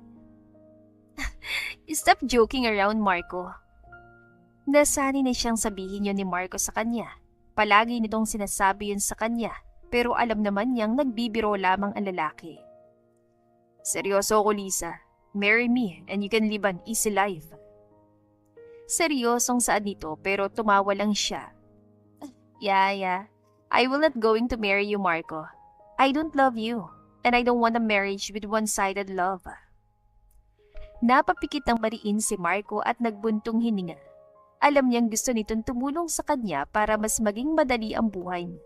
Stop joking around, Marco. Nasanay na siyang sabihin yun ni Marco sa kanya. Palagi nitong sinasabi yun sa kanya pero alam naman niyang nagbibiro lamang ang lalaki. Seryoso ako, Lisa. Marry me and you can live an easy life. Seryosong saan nito pero tumawa lang siya. Yeah. I will not going to marry you, Marco. I don't love you and I don't want a marriage with one-sided love. Napapikit ng mariin si Marco at nagbuntong hininga. Alam niyang gusto nitong tumulong sa kanya para mas maging madali ang buhay niya.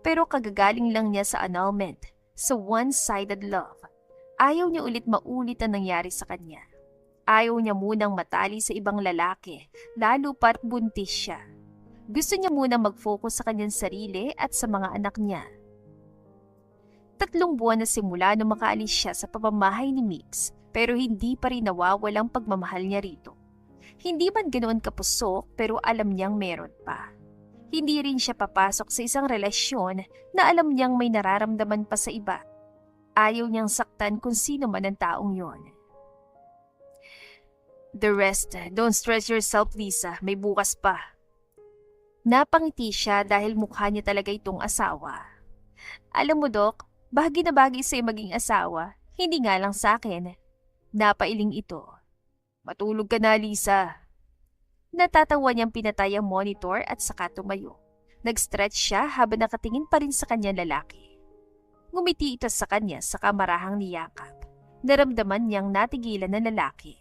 Pero kagagaling lang niya sa annulment, sa one-sided love. Ayaw niya ulit maulit ang nangyari sa kanya. Ayaw niya munang matali sa ibang lalaki, lalo pat buntis siya. Gusto niya munang mag-focus sa kanyang sarili at sa mga anak niya. 3 buwan na simula nung makaalis siya sa pamamahay ni Migs, pero hindi pa rin nawawalang pagmamahal niya rito. Hindi man ganoon kapusok pero alam niyang meron pa. Hindi rin siya papasok sa isang relasyon na alam niyang may nararamdaman pa sa iba. Ayaw niyang saktan kung sino man ang taong yon. The rest, don't stress yourself, Lisa. May bukas pa. Napangiti siya dahil mukha niya talaga itong asawa. Alam mo, Dok, bagay na bagay sa'yo maging asawa. Hindi nga lang sa akin. Napailing ito. Matulog ka na, Lisa. Natatawa niyang pinatay ang monitor at saka tumayo. Nag-stretch siya habang nakatingin pa rin sa kanyang lalaki. Ngumiti ito sa kanya sa kamarahang niyakap. Naramdaman niyang natigilan ng lalaki.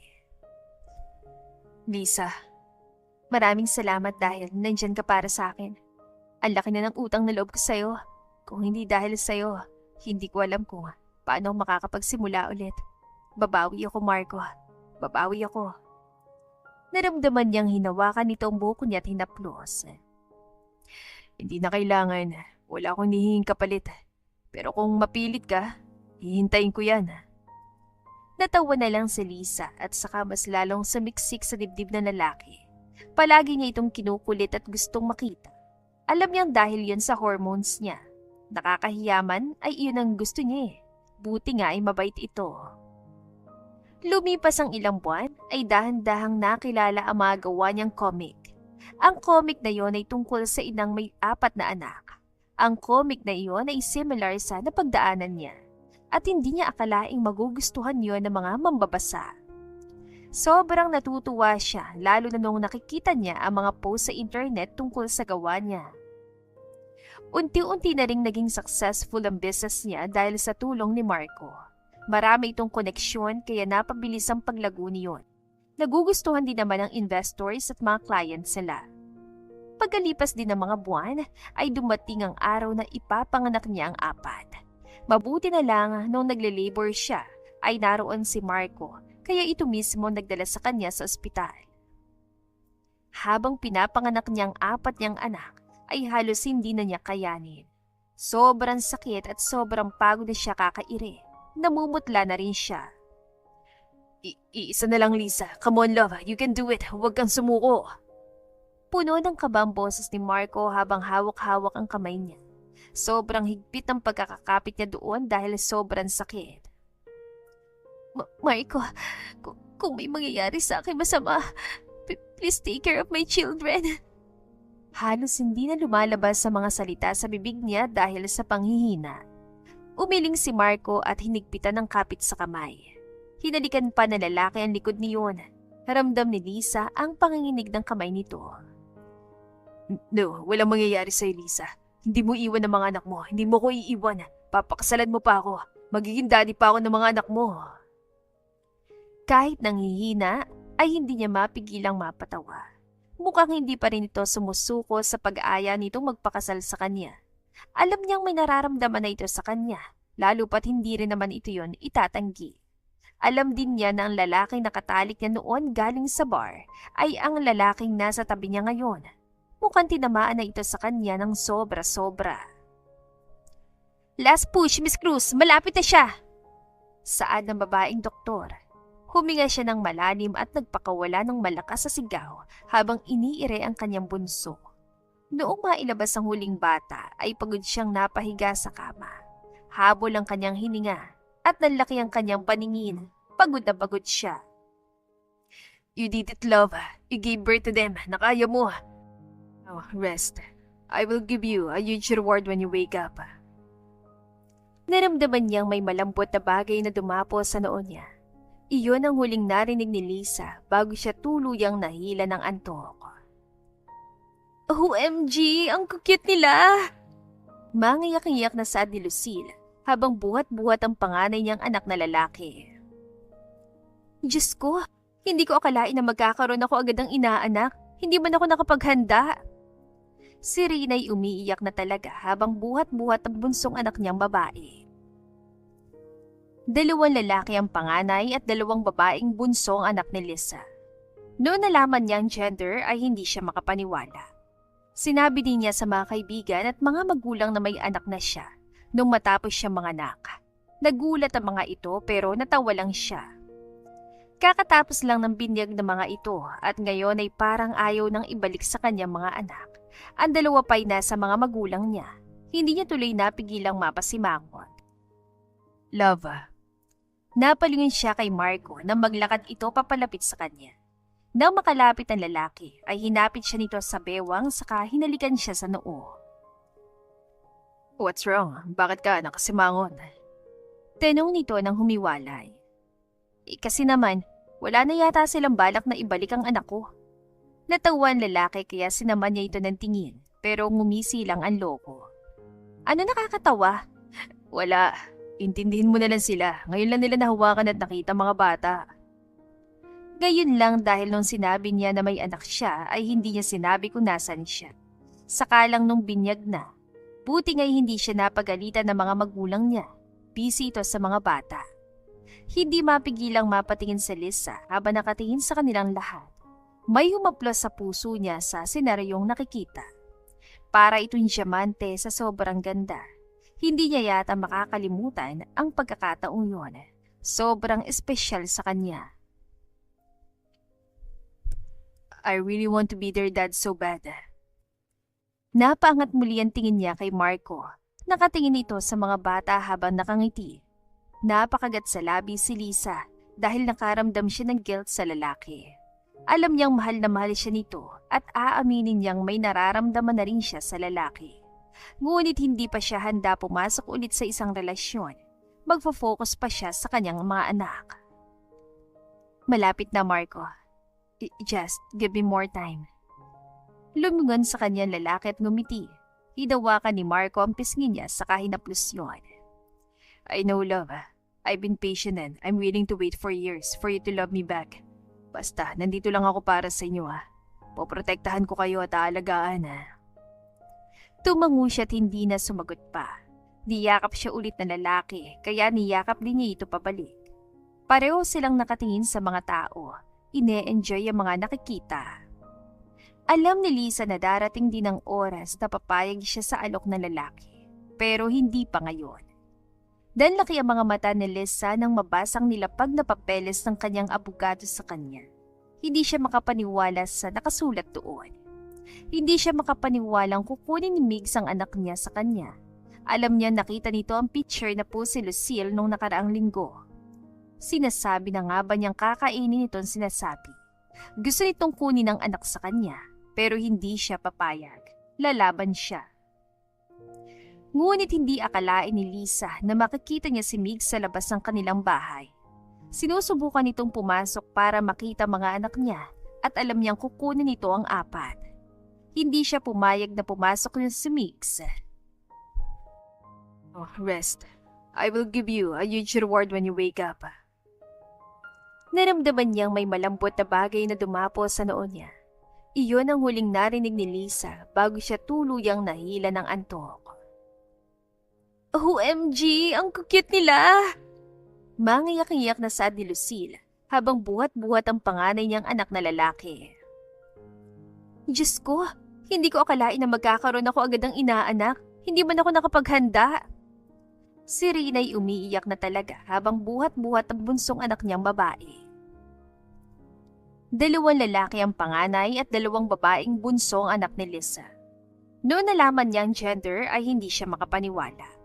Lisa, maraming salamat dahil nandyan ka para sa akin. Ang laki na ng utang na loob ko sa'yo. Kung hindi dahil sa'yo, hindi ko alam kung paano makakapagsimula ulit. Babawi ako, Marco. Babawi ako. Naramdaman niyang hinawakan nito ang buhok niya at hinaplos. Hindi na kailangan. Wala akong hihinging kapalit. Pero kung mapilit ka, hihintayin ko yan. Natawa na lang si Lisa at saka mas lalong sumiksik sa dibdib ng lalaki. Palagi niya itong kinukulit at gustong makita. Alam niyang dahil yun sa hormones niya. Nakakahiyaman ay iyon ang gusto niya eh. Buti nga ay mabait ito. Lumipas ang ilang buwan ay dahan-dahang nakilala ang mga gawa niyang comic. Ang comic na iyon ay tungkol sa inang may 4 na anak. Ang comic na iyon ay similar sa napagdaanan niya at hindi niya akalaing magugustuhan yon ng mga mambabasa. Sobrang natutuwa siya lalo na nung nakikita niya ang mga post sa internet tungkol sa gawa niya. Unti-unti na ring naging successful ang business niya dahil sa tulong ni Marco. Marami itong koneksyon kaya napabilis ang paglago niyon. Nagugustuhan din naman ng investors at mga clients nila. Pagkalipas din ng mga buwan ay dumating ang araw na ipapanganak niya ang 4. Mabuti na lang nung nagle-labor siya ay naroon si Marco kaya ito mismo nagdala sa kanya sa ospital. Habang pinapanganak niyang 4 niyang anak ay halos hindi na niya kayanin. Sobrang sakit at sobrang pagod na siya kakaire. Namumutla na rin siya. Isa na lang, Lisa. Come on, love. You can do it. Huwag kang sumuko. Puno ng kaba ang boses ni Marco habang hawak-hawak ang kamay niya. Sobrang higpit ang pagkakakapit niya doon dahil sobrang sakit. Marco, kung may mangyayari sa akin masama, please take care of my children. Halos hindi na lumalabas sa mga salita sa bibig niya dahil sa panghihina. Umiling si Marco at hinigpitan ng kapit sa kamay. Hinalikan pa ng lalaki ang likod niyon. Ramdam ni Lisa ang panginginig ng kamay nito. No, walang mangyayari sa'yo, Lisa. Hindi mo iwan ang mga anak mo. Hindi mo ko iiwan. Papakasalan mo pa ako. Magiging daddy pa ako ng mga anak mo. Kahit nanghihina, ay hindi niya mapigilang mapatawa. Mukhang hindi pa rin ito sumusuko sa pag-aaya nitong magpakasal sa kanya. Alam niyang may nararamdaman na ito sa kanya, lalo pat hindi rin naman ito yon itatanggi. Alam din niya na ang lalaking nakatalik niya noon galing sa bar ay ang lalaking nasa tabi niya ngayon. Mukhang tinamaan na ito sa kanya ng sobra-sobra. Last push, Miss Cruz, malapit na siya! Saad ng babaeng doktor. Huminga siya ng malalim at nagpakawala ng malakas sa sigaw habang iniire ang kanyang bunso. Noong mailabas ang huling bata ay pagod siyang napahiga sa kama. Habol ang kanyang hininga at nanlaki ang kanyang paningin. Pagod na pagod siya. You did it, love. You gave birth to them. Nakaya mo. Now, rest. I will give you a huge reward when you wake up. Naramdaman niyang may malambot na bagay na dumapo sa noo niya. Iyon ang huling narinig ni Lisa bago siya tuluyang nahila ng antok. OMG! Ang cute nila! Mangiyak-iyak na saad ni Lucille habang buhat-buhat ang panganay niyang anak na lalaki. Diyos ko! Hindi ko akalain na magkakaroon ako agad ng inaanak. Hindi man ako nakapaghanda. Si Rina'y umiiyak na talaga habang buhat-buhat ang bunsong anak niyang babae. 2 lalaki ang panganay at 2 babaeng bunso ang anak ni Lisa. Noong nalaman niya ang gender ay hindi siya makapaniwala. Sinabi din niya sa mga kaibigan at mga magulang na may anak na siya nung matapos siya manganak. Nagulat ang mga ito pero natawa lang siya. Kakatapos lang ng binyag ng mga ito at ngayon ay parang ayaw nang ibalik sa kanyang mga anak. Ang 2 pa'y nasa mga magulang niya. Hindi niya tuloy napigilang mapasimangot. Love. Napalingin siya kay Marco na maglakad ito papalapit sa kanya. Nang makalapit ang lalaki ay hinapit siya nito sa bewang saka hinalikan siya sa noo. What's wrong? Bakit ka nakasimangon? Tanong nito nang humiwalay. Kasi naman, wala na yata silang balak na ibalik ang anak ko. Natawa ang lalaki kaya sinaman niya ito ng tingin pero ngumisi lang ang loko. Ano nakakatawa? Wala. Intindihin mo na lang sila. Ngayon lang nila nahawakan at nakita mga bata. Gayon lang dahil nung sinabi niya na may anak siya ay hindi niya sinabi kung nasan siya. Saka lang nung binyag na. Buti nga'y hindi siya napagalitan ng mga magulang niya. Busy ito sa mga bata. Hindi mapigilang mapatingin sa Lisa habang nakatingin sa kanilang lahat. May humaplos sa puso niya sa senaryong nakikita. Para itong diamante sa sobrang ganda. Hindi niya yata makakalimutan ang pagkakataong yun. Sobrang espesyal sa kanya. I really want to be their dad so bad. Napaangat muli ang tingin niya kay Marco. Nakatingin ito sa mga bata habang nakangiti. Napakagat sa labi si Lisa dahil nakaramdam siya ng guilt sa lalaki. Alam niyang mahal na mahal siya nito at aaminin niyang may nararamdaman na rin siya sa lalaki. Ngunit hindi pa siya handa pumasok ulit sa isang relasyon. Magfo-focus pa siya sa kanyang mga anak. Malapit na, Marco. Just give me more time. Lumingon sa kanyang lalaki at ngumiti. Hidawakan ni Marco ang pisngi niya sa kahinaplos yun. I know, love. I've been patient and I'm willing to wait for years for you to love me back. Basta, nandito lang ako para sa inyo ha. Poprotektahan ko kayo at aalagaan ha. Tumango siya at hindi na sumagot pa. Niyakap siya ulit na lalaki kaya niyakap din niya ito pabalik. Pareho silang nakatingin sa mga tao. Ine-enjoy ang mga nakikita. Alam ni Lisa na darating din ang oras na papayag siya sa alok ng lalaki. Pero hindi pa ngayon. Dahil laki ang mga mata ni Lisa nang mabasang nilapag na papeles ng kanyang abogado sa kanya. Hindi siya makapaniwala sa nakasulat doon. Hindi siya makapaniwalang kukunin ni Migs ang anak niya sa kanya. Alam niya nakita nito ang picture na po si Lucille nung nakaraang linggo. Sinasabi na nga ba niyang kakainin itong sinasabi? Gusto nitong kunin ang anak sa kanya pero hindi siya papayag. Lalaban siya. Ngunit hindi akalain ni Lisa na makikita niya si Migs sa labas ng kanilang bahay. Sinusubukan nitong pumasok para makita mga anak niya at alam niyang kukunin nito ang apat. Hindi siya pumayag na pumasok niya si Migs. Oh, rest. I will give you a huge reward when you wake up. Naramdaman niyang may malambot na bagay na dumapo sa noo niya. Iyon ang huling narinig ni Lisa bago siya tuluyang nahila ng antok. OMG! Ang cute nila! Mangiyak-iyak na sad ni Lucille habang buhat-buhat ang panganay niyang anak na lalaki. Diyos ko! Hindi ko akalain na magkakaroon ako agad ng inaanak. Hindi man ako nakapaghanda. Si Rina'y umiiyak na talaga habang buhat-buhat ang bunsong anak niyang babae. 2 lalaki ang panganay at 2 babaeng bunsong anak ni Lisa. Noon nalaman niya ang gender ay hindi siya makapaniwala.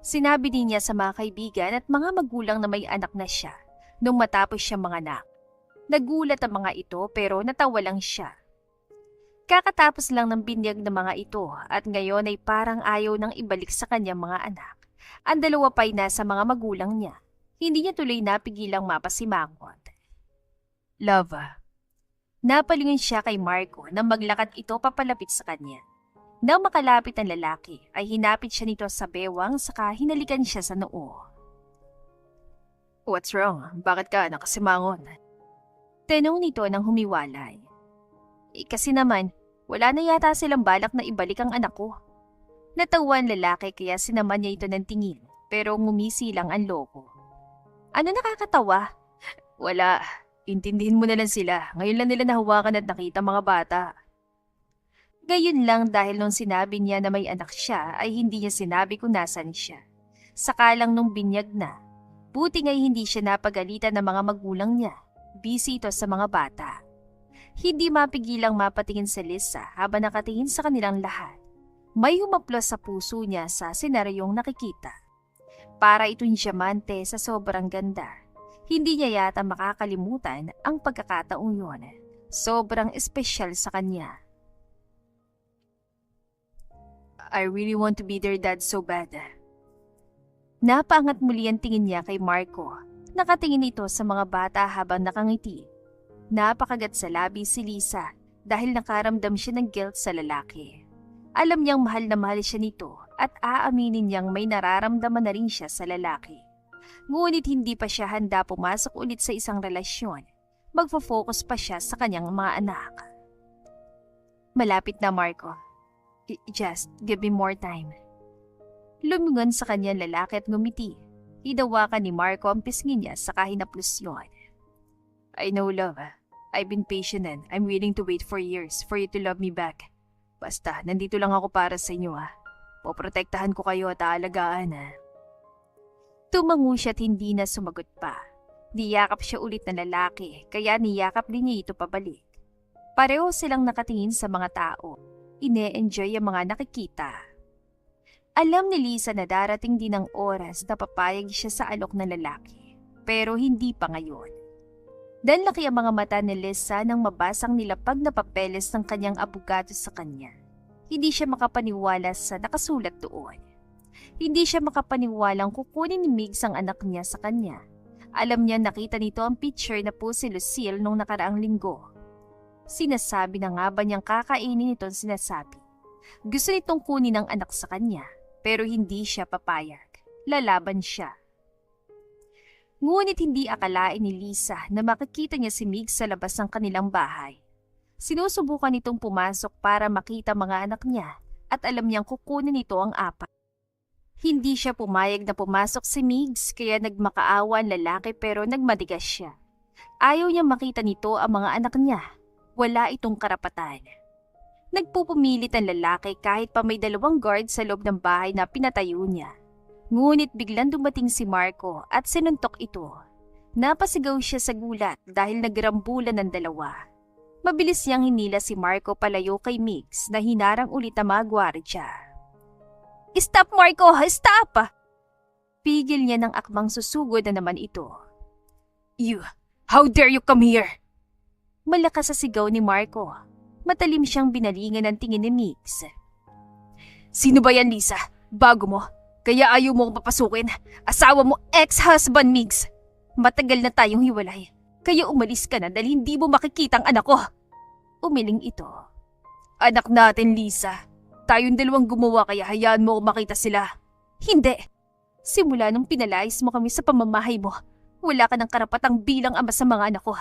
Sinabi din niya sa mga kaibigan at mga magulang na may anak na siya nung matapos siya manganak. Nagulat ang mga ito pero natawa lang siya. Kakatapos lang ng binyag ng mga ito at ngayon ay parang ayaw nang ibalik sa kanyang mga anak. Ang 2 pa'y nasa mga magulang niya. Hindi niya tuloy napigilang mapasimangot. Love. Napalingin siya kay Marco nang maglakad ito papalapit sa kanya. Nang makalapit ang lalaki ay hinapit siya nito sa bewang saka hinalikan siya sa noo. What's wrong? Bakit ka nakasimangon? Tanong nito nang humiwalay. Kasi naman, wala na yata silang balak na ibalik ang anak ko. Natawa ang lalaki kaya sinaman niya ito ng tingin pero ngumisi lang ang logo. Ano nakakatawa? Wala. Intindihin mo na lang sila. Ngayon lang nila nahawakan at nakita mga bata. Gayon lang dahil nung sinabi niya na may anak siya ay hindi niya sinabi kung nasan siya. Sakalang nung binyag na, buti nga'y hindi siya napagalitan ng mga magulang niya. Busy ito sa mga bata. Hindi mapigilang mapatingin sa Lisa habang nakatingin sa kanilang lahat. May humaplos sa puso niya sa senaryong nakikita. Para itong diamante sa sobrang ganda. Hindi niya yata makakalimutan ang pagkakataong yun. Sobrang espesyal sa kanya. I really want to be their dad so bad. Napaangat muli ang tingin niya kay Marco. Nakatingin ito sa mga bata habang nakangiti. Napakagat sa labi si Lisa dahil nakaramdam siya ng guilt sa lalaki. Alam niyang mahal na mahal siya nito at aaminin niyang may nararamdaman na rin siya sa lalaki. Ngunit hindi pa siya handa pumasok ulit sa isang relasyon. Magfo-focus pa siya sa kanyang mga anak. Malapit na, Marco. Just give me more time. Lumingon sa kanyang lalaki at ngumiti. Hidawakan ni Marco ang pisngi niya sa kahinaplos yun. I know, love. I've been patient and I'm willing to wait for years for you to love me back. Basta, nandito lang ako para sa inyo ha. Poprotektahan ko kayo at aalagaan ha. Tumango siya at hindi na sumagot pa. Niyakap siya ulit na lalaki kaya niyakap din niya ito pabalik. Pareho silang nakatingin sa mga tao. Ine-enjoy ang mga nakikita. Alam ni Lisa na darating din ang oras na papayag siya sa alok ng lalaki, pero hindi pa ngayon. Dahil laki ang mga mata ni Lisa nang mabasang nilapag na papeles ng kanyang abogado sa kanya. Hindi siya makapaniwala sa nakasulat doon. Hindi siya makapaniwalang kukunin ni Migs ang anak niya sa kanya. Alam niya nakita nito ang picture na po si Lucille nung nakaraang linggo. Sinasabi na nga ba niyang kakainin itong sinasabi? Gusto nitong kunin ang anak sa kanya, pero hindi siya papayag. Lalaban siya. Ngunit hindi akalain ni Lisa na makikita niya si Migs sa labas ng kanilang bahay. Sinusubukan nitong pumasok para makita mga anak niya at alam niyang kukunin nito ang apat. Hindi siya pumayag na pumasok si Migs kaya nagmakaawa ang lalaki pero nagmatigas siya. Ayaw niyang makita nito ang mga anak niya. Wala itong karapatan. Nagpupumilit ang lalaki kahit pa may 2 guard sa loob ng bahay na pinatayo niya. Ngunit biglang dumating si Marco at sinuntok ito. Napasigaw siya sa gulat dahil nagrambulan ng 2. Mabilis niyang hinila si Marco palayo kay Migs na hinarang ulit ang mga gwardya. "Stop, Marco! Stop!" Pigil niya ng akmang susugod na naman ito. "You! How dare you come here?" Malakas sa sigaw ni Marco. Matalim siyang binalingan ng tingin ni Migs. "Sino ba yan, Lisa? Bago mo? Kaya ayaw mo akong papasukin. Asawa mo, ex-husband, Migs. Matagal na tayong hiwalay. Kaya umalis ka na dahil hindi mo makikita ang anak ko." Umiling ito. "Anak natin, Lisa. Tayong 2 gumawa kaya hayaan mo akong makita sila." "Hindi. Simula nung pinalayas mo kami sa pamamahay mo, wala ka ng karapatang bilang ama sa mga anak ko.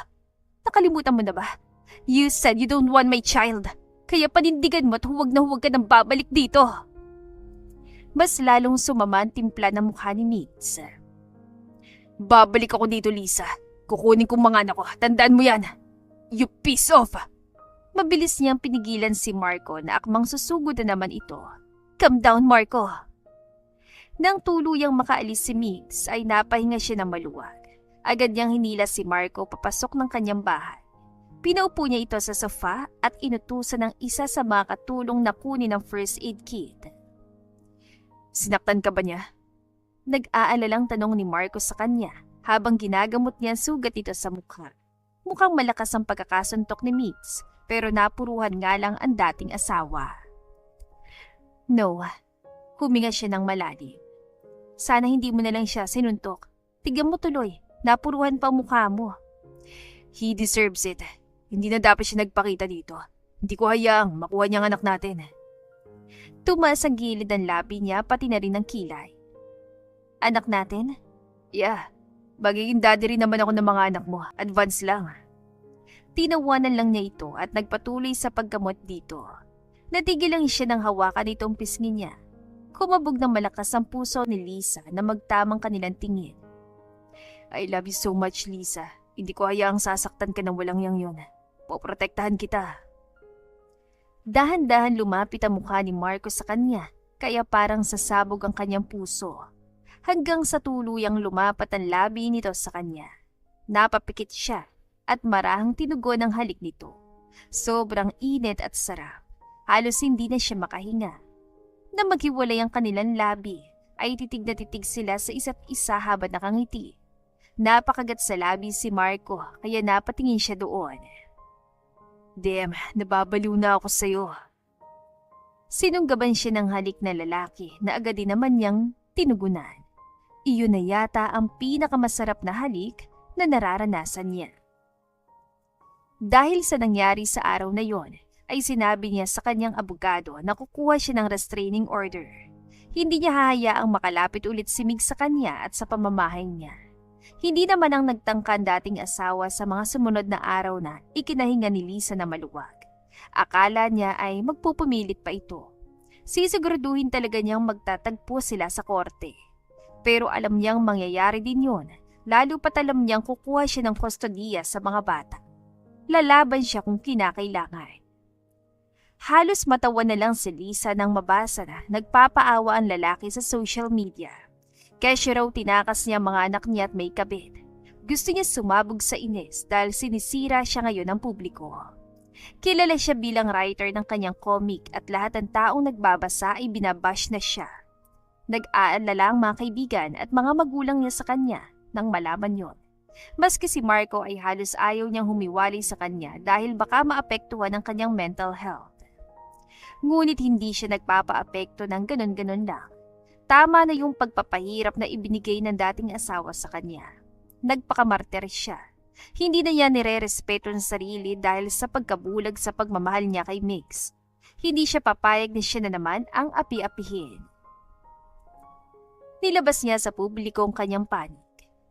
Nakalimutan mo na ba? You said you don't want my child. Kaya panindigan mo at huwag na huwag ka nang babalik dito." Mas lalong sumama ang timpla ng mukha ni Migs. "Babalik ako dito, Lisa. Kukunin kong mga anak ko. Tandaan mo yan. You piece off!" Mabilis niyang pinigilan si Marco na akmang susugod na naman ito. "Calm down, Marco." Nang tuluyang makaalis si Migs ay napahinga siya ng maluwag. Agad niyang hinila si Marco papasok ng kanyang bahay. Pinaupo niya ito sa sofa at inutusan ng isa sa mga katulong na kunin ang first aid kit. "Sinaktan ka ba niya?" Nag-aalalang tanong ni Marco sa kanya habang ginagamot niya ang sugat nito sa mukha. Mukhang malakas ang pagkakasuntok ni Migs pero napuruhan nga lang ang dating asawa. "No." Huminga siya ng malalim. "Sana hindi mo na lang siya sinuntok. Tignan mo tuloy, napuruhan pa ang mukha mo." "He deserves it. Hindi na dapat siya nagpakita dito. Hindi ko hayaang makuha niya ang anak natin." Tumaas ang gilid ng labi niya pati na rin ang kilay. "Anak natin?" "Yeah. Magiging daddy rin naman ako ng mga anak mo. Advance lang." Tinawanan lang niya ito at nagpatuloy sa paggamot dito. Natigil lang siya ng hawakan itong pisngi niya. Kumabog ng malakas ang puso ni Lisa na magtamang kanilang tingin. "I love you so much, Lisa. Hindi ko hayaang sasaktan ka ng walang yang yun. Poprotektahan kita." Dahan-dahan lumapit ang mukha ni Marco sa kanya, kaya parang sasabog ang kanyang puso. Hanggang sa tuluyang lumapat ang labi nito sa kanya. Napapikit siya at marahang tinugon ang halik nito. Sobrang init at sarap. Halos hindi na siya makahinga. Na maghiwalay ang kanilang labi, ay titig na titig sila sa isa't isa habang nakangiti. Napakagat sa labi si Marco kaya napatingin siya doon. "Damn, nababaliw na ako sa'yo." Sinunggaban siya ng halik na lalaki na agad din naman niyang tinugunan. Iyon na yata ang pinakamasarap na halik na nararanasan niya. Dahil sa nangyari sa araw na yon, ay sinabi niya sa kanyang abogado na kukuha siya ng restraining order. Hindi niya hahayaang makalapit ulit si Migs sa kanya at sa pamamahay niya. Hindi naman ang nagtangka dating asawa sa mga sumunod na araw na ikinahinga ni Lisa na maluwag. Akala niya ay magpupumilit pa ito. Sisiguraduhin talaga niyang magtatagpo sila sa korte. Pero alam niyang mangyayari din yon, lalo pat alam niyang kukuha siya ng kustodiya sa mga bata. Lalaban siya kung kinakailangan. Halos matawa na lang si Lisa nang mabasa na nagpapaawa ang lalaki sa social media. Kaya siya raw tinakas niya mga anak niya at may kabit. Gusto niya sumabog sa Ines dahil sinisira siya ngayon ng publiko. Kilala siya bilang writer ng kanyang comic at lahat ng taong nagbabasa ay binabash na siya. Nag-aalala ang mga kaibigan at mga magulang niya sa kanya nang malaman yon. Maski si Marco ay halos ayaw niyang humiwalay sa kanya dahil baka maapektuhan ang kanyang mental health. Ngunit hindi siya nagpapaapekto ng ganon-ganon lang. Tama na yung pagpapahirap na ibinigay ng dating asawa sa kanya. Nagpakamartir siya. Hindi na niya nire-respeto ng sarili dahil sa pagkabulag sa pagmamahal niya kay Mix. Hindi siya papayag na siya na naman ang api-apihin. Nilabas niya sa publiko ang kanyang panig.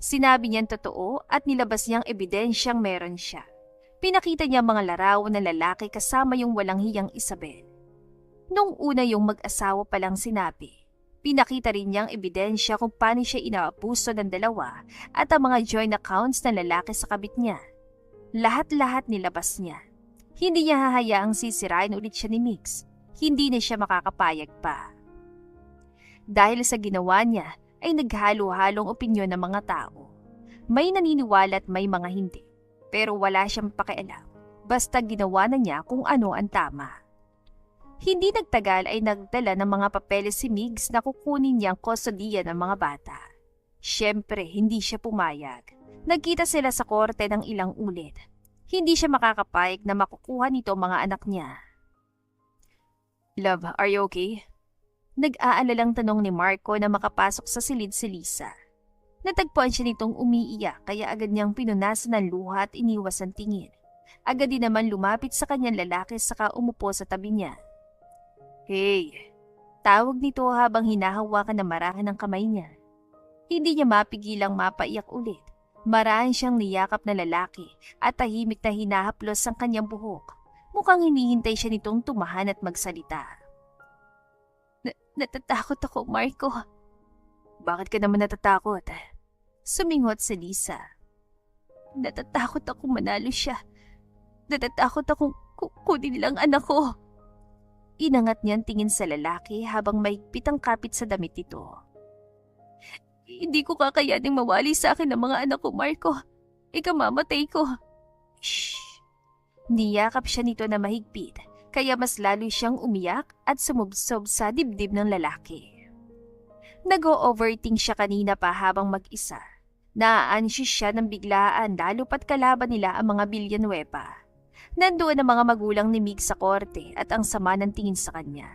Sinabi niyang totoo at nilabas niyang ebidensyang meron siya. Pinakita niya mga larawan ng lalaki kasama yung walang hiyang Isabel. Nung una yung mag-asawa palang sinabi, pinakita rin niyang ebidensya kung paano siya inaabuso ng dalawa at ang mga joint accounts ng lalaki sa kabit niya. Lahat-lahat nilabas niya. Hindi niya hahayaang sisirain ulit siya ni Mix. Hindi na siya makakapayag pa. Dahil sa ginawa niya, ay naghalo-halong opinyon ng mga tao. May naniniwala at may mga hindi. Pero wala siyang pakialam. Basta ginawa na niya kung ano ang tama. Hindi nagtagal ay nagdala ng mga papeles si Migs na kukunin niyang kustodiya ng mga bata. Siyempre, hindi siya pumayag. Nagkita sila sa korte ng ilang ulit. Hindi siya makakapayag na makukuha nito mga anak niya. Love, are you okay? Nag-aalalang tanong ni Marco na makapasok sa silid si Lisa. Natagpuan siya nitong umiiyak kaya agad niyang pinunasan ng luha at iniwas ang tingin. Agad din naman lumapit sa kanyang lalaki saka umupo sa tabi niya. Hey, tawag nito habang hinahawakan na marahan ng kamay niya. Hindi niya mapigilang mapaiyak ulit. Marahan siyang niyakap na lalaki at tahimik na hinahaplos ang kanyang buhok. Mukhang hinihintay siya nitong tumahan at magsalita. Natatakot ako, Marco. Bakit ka naman natatakot? Sumingot si Lisa. Natatakot ako manalo siya. Natatakot akong kunin nilang anak ko. Inangat niyang tingin sa lalaki habang mahigpit ang kapit sa damit nito. Hindi ko kakayaning mawali sa akin ng mga anak ko, Marco. Ikamamatay ko. Shh! Niyakap siya nito na mahigpit, kaya mas lalo siyang umiyak at sumubsob sa dibdib ng lalaki. Nag-o-overthink siya kanina pa habang mag-isa. Naa-anxious siya ng biglaan lalo pat kalaban nila ang mga Villanueva. Nandoon ang mga magulang ni Mig sa korte at ang sama ng tingin sa kanya.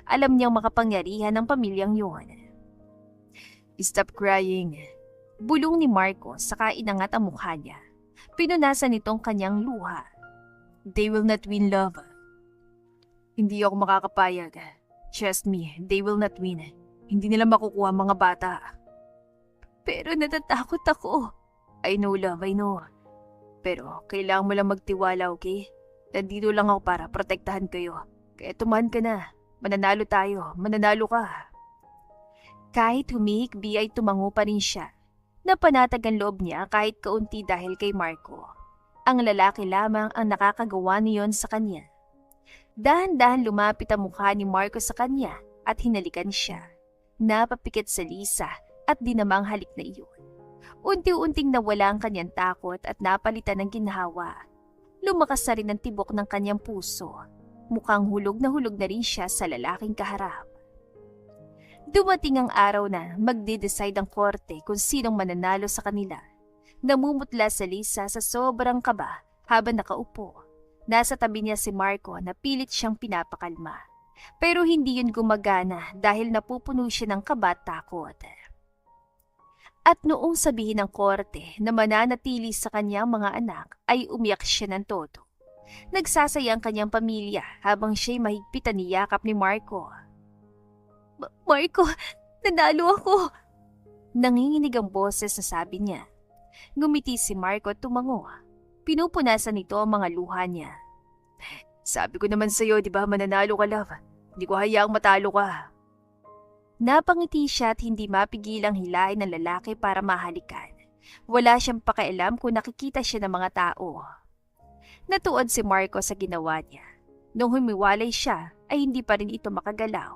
Alam niyang makapangyarihan ng pamilyang yun. Stop crying. Bulong ni Marco saka inangat ang mukha niya. Pinunasan nitong kanyang luha. They will not win, love. Hindi ako makakapayag. Trust me, they will not win. Hindi nila makukuha ang mga bata. Pero natatakot ako. I know, love, I know. Pero kailangan mo lang magtiwala, okay? Nandito lang ako para protektahan kayo. Kaya tumahan ka na. Mananalo tayo. Mananalo ka. Kahit humihikbi ay tumango pa rin siya. Napanatag ang loob niya kahit kaunti dahil kay Marco. Ang lalaki lamang ang nakakagawa niyon sa kanya. Dahan-dahan lumapit ang mukha ni Marco sa kanya at hinalikan siya. Napapikit sa Lisa at dinamang halik na iyon. Unti-unting nawala ang kanyang takot at napalitan ng ginhawa. Lumakas na rin ang tibok ng kanyang puso. Mukhang hulog na rin siya sa lalaking kaharap. Dumating ang araw na magde-decide ang korte kung sinong mananalo sa kanila. Namumutla sa Lisa sa sobrang kaba habang nakaupo. Nasa tabi niya si Marco na pilit siyang pinapakalma. Pero hindi yun gumagana dahil napupuno siya ng kaba at takot. At noong sabihin ng korte na mananatili sa kanyang mga anak ay umiyak siya ng todo. Nagsasaya ang kanyang pamilya habang siya'y mahigpitan niyakap ni Marco. Marco, nanalo ako! Nanginginig ang boses na sabi niya. Ngumiti si Marco at tumango. Pinupunasan nito ang mga luha niya. Sabi ko naman sa'yo, di ba mananalo ka, love? Hindi ko hayaang matalo ka. Napangiti siya at hindi mapigilang hilahin ng lalaki para mahalikan. Wala siyang pakialam kung nakikita siya ng mga tao. Natuod si Marco sa ginawa niya. Nung humiwalay siya, ay hindi pa rin ito makagalaw.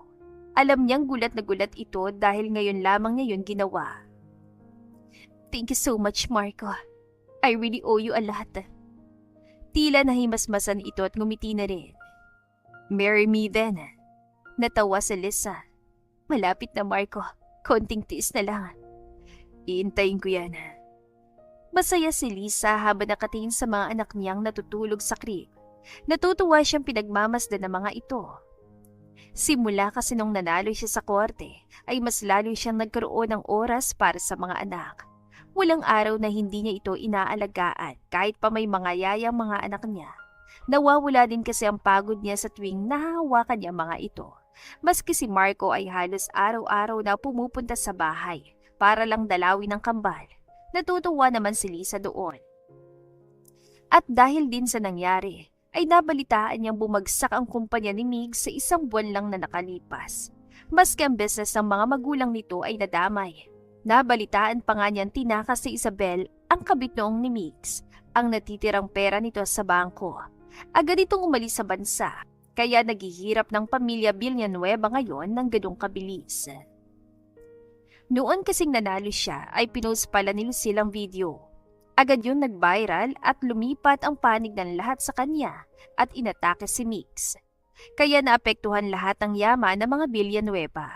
Alam niyang gulat na gulat ito dahil ngayon lamang niya yun ginawa. Thank you so much, Marco. I really owe you a lot. Tila nahimasmasan ito at ngumiti na rin. Marry me then. Natawa si Lisa. Malapit na, Marco. Konting tiis na lang. Iintayin ko yan. Masaya si Lisa habang nakatingin sa mga anak niyang natutulog sa crib. Natutuwa siyang pinagmamasdan ng mga ito. Simula kasi nung nanalo siya sa korte, ay mas lalo siyang nagkaroon ng oras para sa mga anak. Walang araw na hindi niya ito inaalagaan kahit pa may mga yayang mga anak niya. Nawawala din kasi ang pagod niya sa tuwing nahahawakan niya mga ito. Maski si Marco ay halos araw-araw na pumupunta sa bahay para lang dalawin ng kambal. Natutuwa naman si Lisa doon. At dahil din sa nangyari, ay nabalitaan niyang bumagsak ang kumpanya ni Mig sa isang buwan lang na nakalipas. Maski ang business ng mga magulang nito ay nadamay. Nabalitaan pa nga niyang tinakas si Isabel, ang kabit noong ni Migs, ang natitirang pera nito sa bangko. Agad itong umalis sa bansa, kaya naghihirap ng pamilya Villanueva ngayon ng ganong kabilis. Noon kasing nanalo siya ay pinost pala ni Lucille ang video. Agad yun nag-viral at lumipat ang panig ng lahat sa kanya at inatake si Migs. Kaya naapektuhan lahat ng yaman ng mga Villanueva.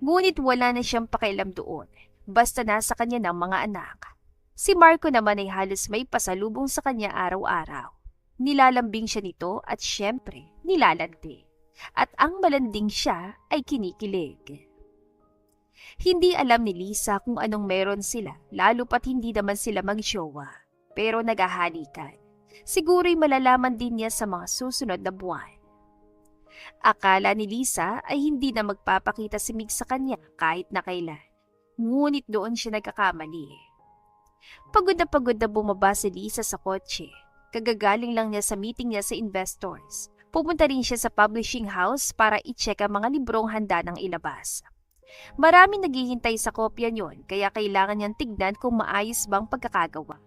Ngunit wala na siyang pakialam doon, basta nasa kanya ng mga anak. Si Marco naman ay halos may pasalubong sa kanya araw-araw. Nilalambing siya nito at syempre nilalandi. At ang malanding siya ay kinikilig. Hindi alam ni Lisa kung anong meron sila, lalo pat hindi naman sila mag-jowa. Pero naghahalikan. Siguro'y malalaman din niya sa mga susunod na buwan. Akala ni Lisa ay hindi na magpapakita si Mig sa kanya kahit na kailan. Ngunit doon siya nagkakamali. Pagod na bumaba si Lisa sa kotse. Kagagaling lang niya sa meeting niya sa investors. Pupunta rin siya sa publishing house para i-check ang mga librong handa ng ilabas. Maraming naghihintay sa kopya niyon kaya kailangan niyang tignan kung maayos bang pagkakagawa.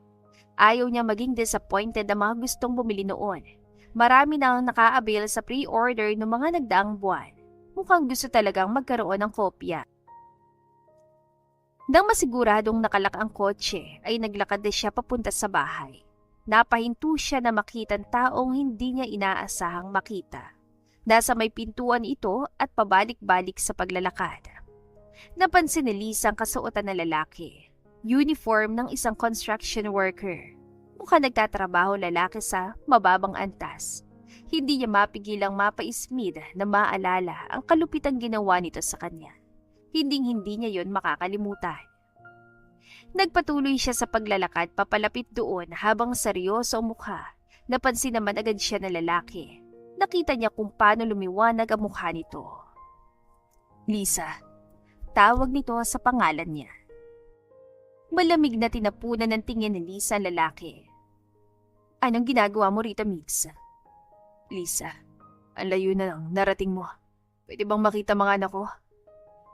Ayaw niya maging disappointed na mga gustong bumili noon. Marami na ang naka-avail sa pre-order ng mga nagdaang buwan. Mukhang gusto talagang magkaroon ng kopya. Nang masiguradong nakalak ang kotse ay naglakad na siya papunta sa bahay. Napahinto siya na makitang taong hindi niya inaasahang makita. Nasa may pintuan ito at pabalik-balik sa paglalakad. Napansin ni Lisa ang kasuotan ng lalaki. Uniform ng isang construction worker. Mukhang nagtatrabaho lalaki sa mababang antas. Hindi niya mapigilang mapaismid na maalala ang kalupitang ginawa nito sa kanya. Hinding-hindi niya yon makakalimutan. Nagpatuloy siya sa paglalakad papalapit doon habang seryoso ang mukha. Napansin naman agad siya ng lalaki. Nakita niya kung paano lumiwanag ang mukha nito. Lisa. Tawag nito sa pangalan niya. Malamig na tinapunan ng tingin ni Lisa ang lalaki. Anong ginagawa mo rito, Migs? Lisa, ang layo na lang narating mo. Pwede bang makita mga anak ko?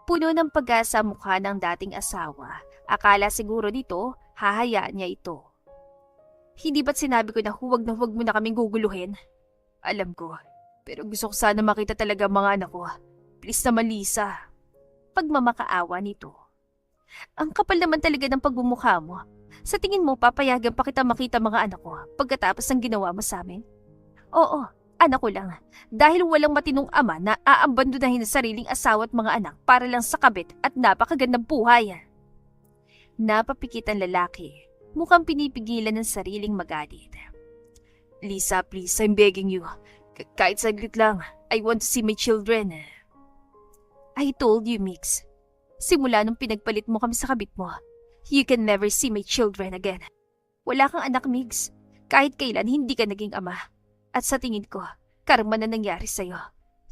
Puno ng pag-asa mukha ng dating asawa. Akala siguro nito, hahayaan niya ito. Hindi ba't sinabi ko na huwag mo na kaming guguluhin? Alam ko, pero gusto ko sana makita talaga mga anak ko. Please naman, Lisa. Pagmamakaawa nito. Ang kapal naman talaga ng pagmumukha mo. Sa tingin mo, papayagan pa kita makita mga anak ko pagkatapos ng ginawa mo sa amin? Oo, anak ko lang. Dahil walang matinong ama na aanbandonahin ang sariling asawa at mga anak para lang sa kabit at napakagandang buhay. Napapikit ang lalaki. Mukhang pinipigilan ng sariling magalit. Lisa, please, I'm begging you. Kahit saglit lang, I want to see my children. I told you, Mix. Simula nung pinagpalit mo kami sa kabit mo, you can never see my children again. Wala kang anak, Migs. Kahit kailan hindi ka naging ama. At sa tingin ko, karma na nangyari sa'yo.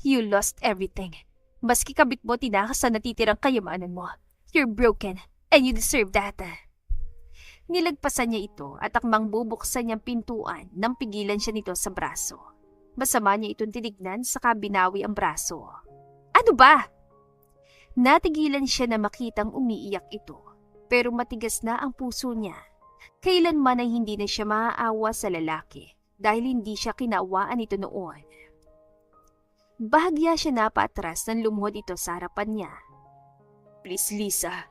You lost everything. Maski kabit mo tinakas sa natitirang kayamanan mo. You're broken and you deserve that. Nilagpasan niya ito at akmang bubuksan niyang pintuan nang pigilan siya nito sa braso. Masama niya itong tinignan saka binawi ang braso. Ano ba? Natigilan siya na makitang umiiyak ito, pero matigas na ang puso niya. Kailanman ay hindi na siya maaawa sa lalaki dahil hindi siya kinaawaan ito noon. Bahagya siya napaatras nang lumuhod ito sa harapan niya. Please, Lisa,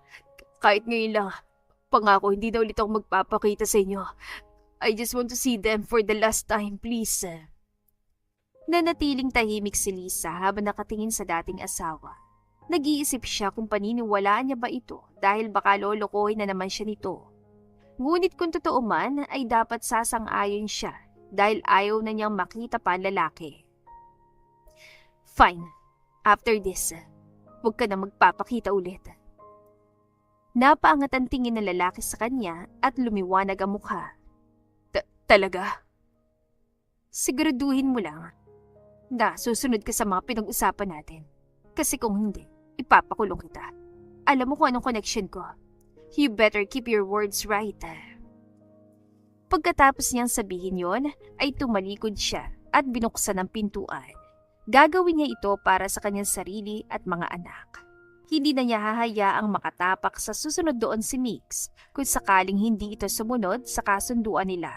kahit ngayon lang, pangako hindi na ulit ako magpapakita sa inyo. I just want to see them for the last time, please. Nanatiling tahimik si Lisa habang nakatingin sa dating asawa. Nag-iisip siya kung paniniwalaan niya ba ito dahil baka lolokohin na naman siya nito. Ngunit kung totoo man ay dapat sasang-ayon siya dahil ayaw na niyang makita pa ang lalaki. Fine, after this, huwag ka na magpapakita ulit. Napaangat ang tingin ng lalaki sa kanya at lumiwanag ang mukha. Talaga? Siguraduhin mo lang na susunod ka sa mga pinag-usapan natin. Kasi kung hindi, ipapakulong kita. Alam mo kung anong connection ko. You better keep your words right. Pagkatapos niyang sabihin yon, ay tumalikod siya at binuksan ang pintuan. Gagawin niya ito para sa kanyang sarili at mga anak. Hindi na niya hahayaang makatapak sa susunod doon si Mix kung sakaling hindi ito sumunod sa kasunduan nila.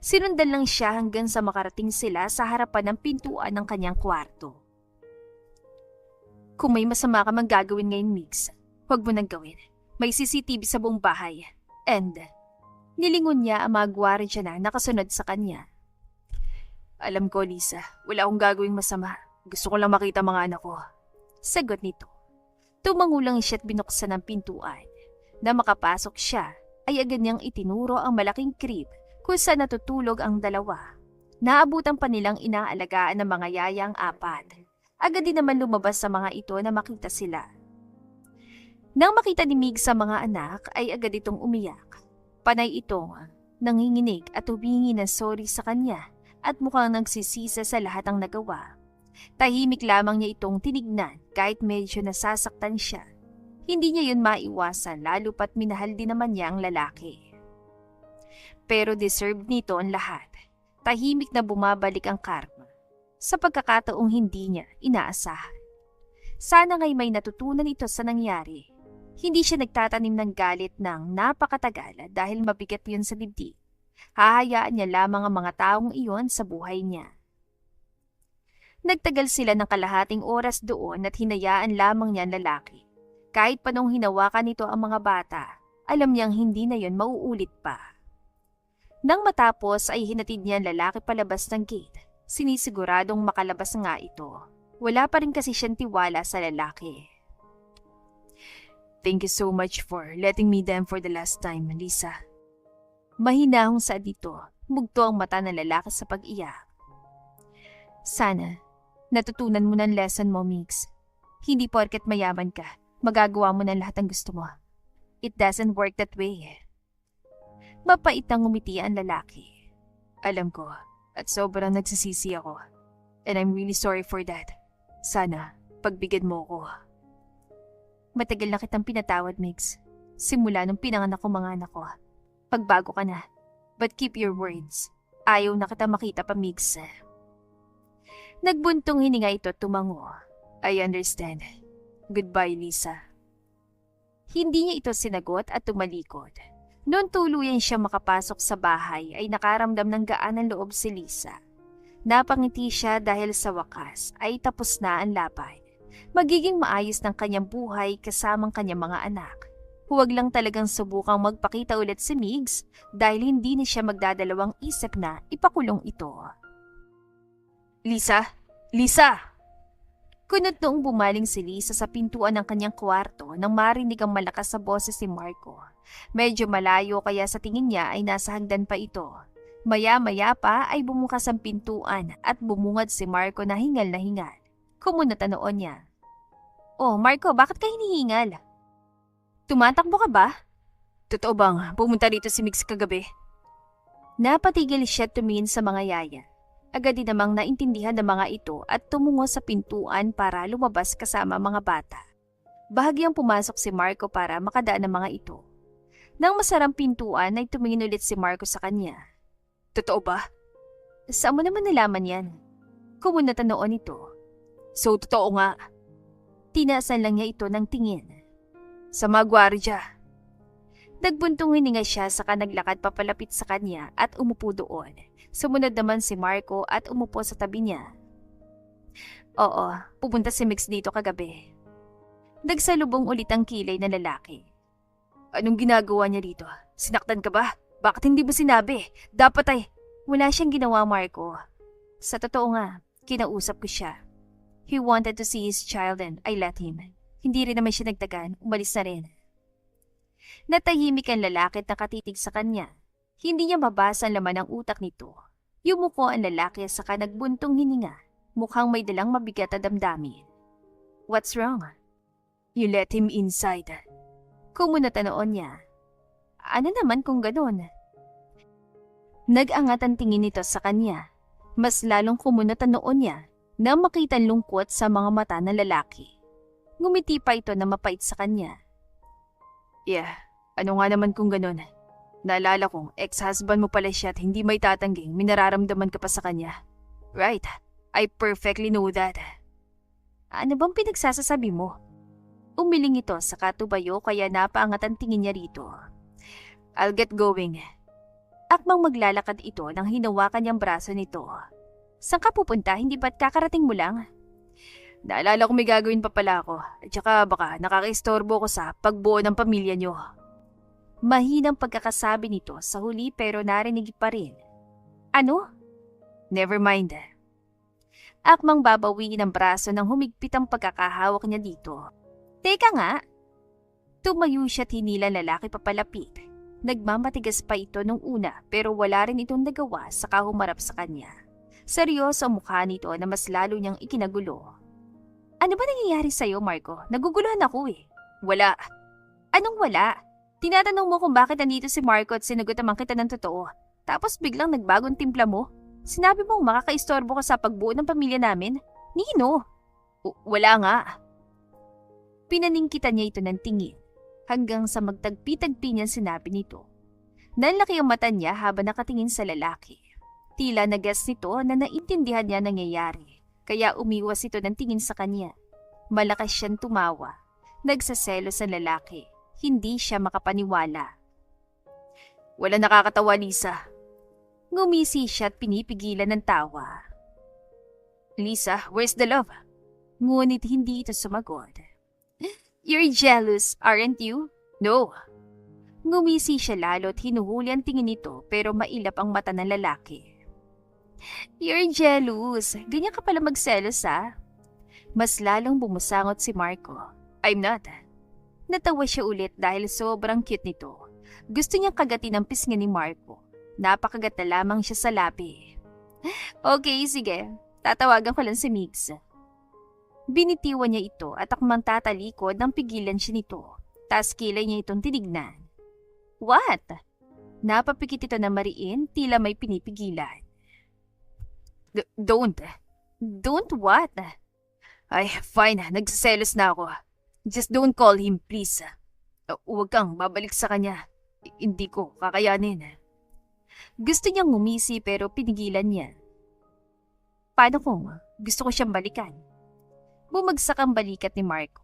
Sinundan lang siya hanggang sa makarating sila sa harapan ng pintuan ng kanyang kwarto. Kung may masama ka mang gagawin ngayon, Mix, huwag mo nang gawin. May CCTV sa buong bahay. And, nilingon niya ang mga gwardiya na nakasunod sa kanya. Alam ko, Lisa, wala akong gagawing masama. Gusto ko lang makita mga anak ko. Sagot nito. Tumango lang siya at binuksan ang pintuan. Na makapasok siya, ay agad niyang itinuro ang malaking crib kung saan natutulog ang dalawa. Naabutan pa nilang inaalagaan ng mga yayang apat. Agad din naman lumabas sa mga ito na makita sila. Nang makita ni Mig sa mga anak ay agad itong umiyak. Panay itong nanginginig at humingi ng sorry sa kanya at mukhang nagsisisa sa lahat ng nagawa. Tahimik lamang niya itong tinignan kahit medyo nasasaktan siya. Hindi niya yun maiwasan lalo pat minahal din naman niya ang lalaki. Pero deserved nito ang lahat. Tahimik na bumabalik ang karma sa pagkakataong hindi niya inaasahan. Sana nga'y may natutunan ito sa nangyari. Hindi siya nagtatanim ng galit ng napakatagal dahil mabigat yun sa dibdib. Hahayaan niya lamang ang mga taong iyon sa buhay niya. Nagtagal sila ng kalahating oras doon at hinayaan lamang niya ang lalaki. Kahit pa nung hinawakan nito ang mga bata, alam niyang hindi na yun mauulit pa. Nang matapos ay hinatid niya ang lalaki palabas ng gate. Sinisiguradong makalabas nga ito. Wala pa rin kasi siyang tiwala sa lalaki. Thank you so much for letting me down for the last time, Lisa. Mahinahong sa dito, mugto ang mata ng lalaki sa pag-iyak. Sana, natutunan mo ng lesson mo, Mix. Hindi porket mayaman ka, magagawa mo ng lahat ng gusto mo. It doesn't work that way. Mapait ang ngumiti ang lalaki. Alam ko, at sobrang nagsisisi ako. And I'm really sorry for that. Sana, pagbigyan mo ko. Matagal na kitang pinatawad, Mix. Simula nung pinanganak ko mga anak ko. Pagbago ka na. But keep your words. Ayaw na kita makita pa, Mix. Nagbuntong hininga ito tumango. I understand. Goodbye, Lisa. Hindi niya ito sinagot at tumalikod. Noon tuluyan siya makapasok sa bahay ay nakaramdam ng gaan ng loob si Lisa. Napangiti siya dahil sa wakas ay tapos na ang laban. Magiging maayos ng kanyang buhay kasamang kanyang mga anak. Huwag lang talagang subukang magpakita ulit si Migs dahil hindi na siya magdadalawang isip na ipakulong ito. Lisa! Lisa! Kunot noong bumaling si Lisa sa pintuan ng kanyang kwarto nang marinig ang malakas sa boses si Marco. Medyo malayo kaya sa tingin niya ay nasa hagdan pa ito. Maya-maya pa ay bumukas ang pintuan at bumungad si Marco na hingal na hingal. Kumunot ang noon niya. Oh, Marco, bakit ka hinihingal? Tumatakbo ka ba? Totoo bang pumunta rito si Mix kagabi? Napatigil siya tumingin sa mga yaya. Agad din namang naintindihan ng mga ito at tumungo sa pintuan para lumabas kasama mga bata. Bahagyang pumasok si Marco para makadaan ng mga ito. Nang masarang pintuan ay tumingin ulit si Marco sa kanya. Totoo ba? Saan mo naman nalaman yan? Kumunot ang noon ito. So, totoo nga. Tinaasan lang niya ito ng tingin. Sa mga gwardya. Nagbuntong hininga siya saka naglakad papalapit sa kanya at umupo doon. Sumunod naman si Marco at umupo sa tabi niya. Oo, pupunta si Mix dito kagabi. Nagsalubong ulit ang kilay na lalaki. Anong ginagawa niya dito? Sinaktan ka ba? Bakit hindi mo sinabi? Dapat ay... Wala siyang ginawa, Marco. Sa totoo nga, kinausap ko siya. He wanted to see his child and I let him. Hindi rin naman siya nagtagan, umalis na rin. Natahimik ang lalaki at nakatitig sa kanya. Hindi niya mabasa ang laman ng utak nito. Yumuko ang lalaki at saka nagbuntong hininga. Mukhang may dalang mabigat na damdamin. What's wrong? You let him inside. Kumunat noon niya. Ano naman kung gano'n? Nag-angat ang tingin nito sa kanya. Mas lalong kumunat ang noon niya na makita ang lungkot sa mga mata ng lalaki. Ngumiti pa ito na mapait sa kanya. Yeah, ano nga naman kung gano'n? Naalala kong ex-husband mo pala siya at hindi may tatangging minararamdaman ka pa sa kanya. Right, I perfectly know that. Ano bang pinagsasasabi mo? Umiling ito sa katubayo kaya napaangat ang tingin niya rito. I'll get going. Akmang maglalakad ito nang hinawakan niyang braso nito. Saan ka pupunta? Hindi ba't kakarating mo lang? Naalala ko may gagawin pa pala ako at saka baka nakakaistorbo ko sa pagbuo ng pamilya niyo. Mahinang pagkakasabi nito sa huli pero narinig pa rin. Ano? Never mind. Akmang babawiin ang braso nang humigpit ang pagkakahawak niya dito. Teka nga! Tumayo siya't hinila lalaki papalapit. Nagmamatigas pa ito nung una pero wala rin itong nagawa sa humarap sa kanya. Seryoso ang mukha nito na mas lalo niyang ikinagulo. Ano ba nangyayari sa'yo, Marco? Naguguluhan ako eh. Wala. Anong wala? Tinatanong mo kung bakit nandito si Marco at sinagot naman kita ng totoo. Tapos biglang nagbagong timpla mo. Sinabi mong makakaistorbo ka sa pagbuo ng pamilya namin. Nino? Wala nga. Pinaningkitan niya ito ng tingin. Hanggang sa magtagpi-tagpi niya sinabi nito. Nanlaki ang mata niya habang nakatingin sa lalaki. Tila nagas nito na naintindihan niya nangyayari. Kaya umiwas ito ng tingin sa kanya. Malakas siyang tumawa. Nagsaselos ang lalaki. Hindi siya makapaniwala. Wala nakakatawa, Lisa. Ngumisi siya at pinipigilan ng tawa. Lisa, where's the love? Ngunit hindi ito sumagot. You're jealous, aren't you? No. Ngumisi siya lalo at hinuhuli ang tingin nito pero mailap ang mata ng lalaki. You're jealous. Ganyan ka pala magselos, ha? Mas lalong bumusangot si Marco. I'm not. Natawa siya ulit dahil sobrang cute nito. Gusto niyang kagatin ang pisngi ni Marco. Napakagat na lamang siya sa labi. Okay, sige. Tatawagan ko lang si Migs. Binitiwan niya ito at akmang tatalikod nang pigilan siya nito. Tas kilay niya itong tinignan. What? Napapikit ito na mariin, tila may pinipigilan. Don't. Don't what? Ay, fine. Nagsiselos na ako. Just don't call him, please. Huwag kang babalik sa kanya. Hindi ko kakayanin. Gusto niyang ngumisi pero pinigilan niya. Paano kung gusto ko siyang balikan? Bumagsak ang balikat ni Marco.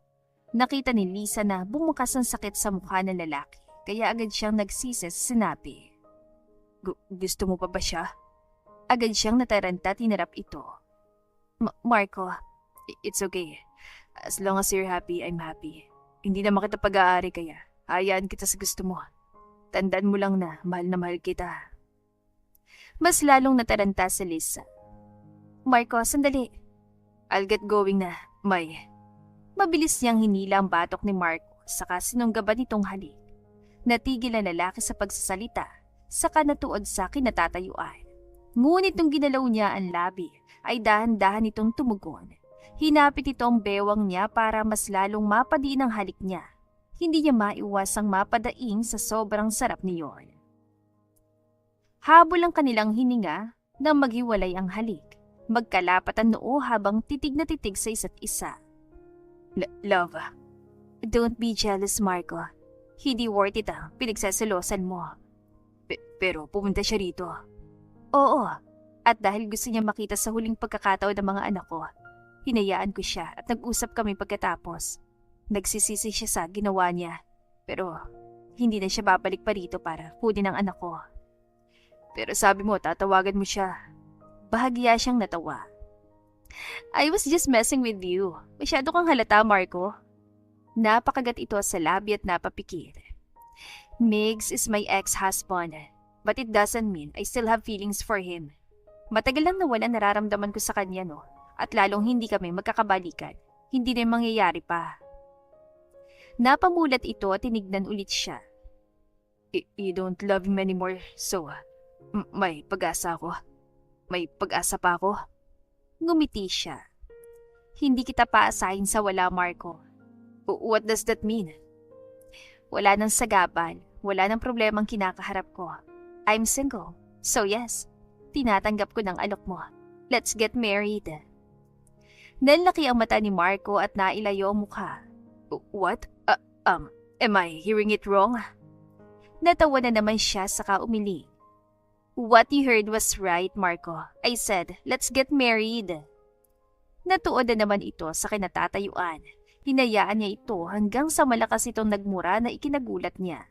Nakita ni Lisa na bumukas ang sakit sa mukha ng lalaki. Kaya agad siyang nagsisi sa sinabi. Gusto mo pa ba siya? Agad siyang nataranta at hinarap ito. Marco, it's okay. As long as you're happy, I'm happy. Hindi naman kita pag-aari kaya hayaan kita sa gusto mo. Tandaan mo lang na mahal kita. Mas lalong nataranta si Lisa. Marco, sandali. I'll get going na, May. Mabilis niyang hinila ang batok ni Marco saka sinunggaban nitong halik. Natigil ang lalaki sa pagsasalita saka natuod sa kinatatayuan. Ngunit nung ginalaw niya ang labi ay dahan-dahan itong tumugon. Hinapit ito ang bewang niya para mas lalong mapadiin ang halik niya. Hindi niya maiwasang mapadaing sa sobrang sarap niyon. Habol ang kanilang hininga nang maghiwalay ang halik. Magkalapat ang noo habang titig na titig sa isa't isa. Love, don't be jealous, Marco. Hindi worth it pinagsasalosan mo. Pero pumunta siya rito. Oo, at dahil gusto niya makita sa huling pagkakataon ng mga anak ko, hinayaan ko siya at nag-usap kami pagkatapos. Nagsisisi siya sa ginawa niya, pero hindi na siya babalik pa rito para kunin ang anak ko. Pero sabi mo, tatawagan mo siya. Bahagya siyang natawa. I was just messing with you. Masyado kang halata, Marco. Napakagat ito sa labi at napapikit. Migs is my ex-husband, but it doesn't mean I still have feelings for him. Matagal lang nawala nararamdaman ko sa kanya, no? At lalong hindi kami magkakabalikan. Hindi na mangyayari pa. Napamulat ito at tinignan ulit siya. You don't love him anymore, so may pag-asa ako. May pag-asa pa ako. Ngumiti siya. Hindi kita paasahin sa wala, Marco. What does that mean? Wala nang sagabal, wala nang problemang kinakaharap ko. I'm single, so yes, tinatanggap ko ng alok mo. Let's get married. Nanlaki ang mata ni Marco at nailayo ang mukha. What? Am I hearing it wrong? Natawa na naman siya saka umili. What you heard was right, Marco. I said, let's get married. Natuod na naman ito sa kinatatayuan. Hinayaan niya ito hanggang sa malakas itong nagmura na ikinagulat niya.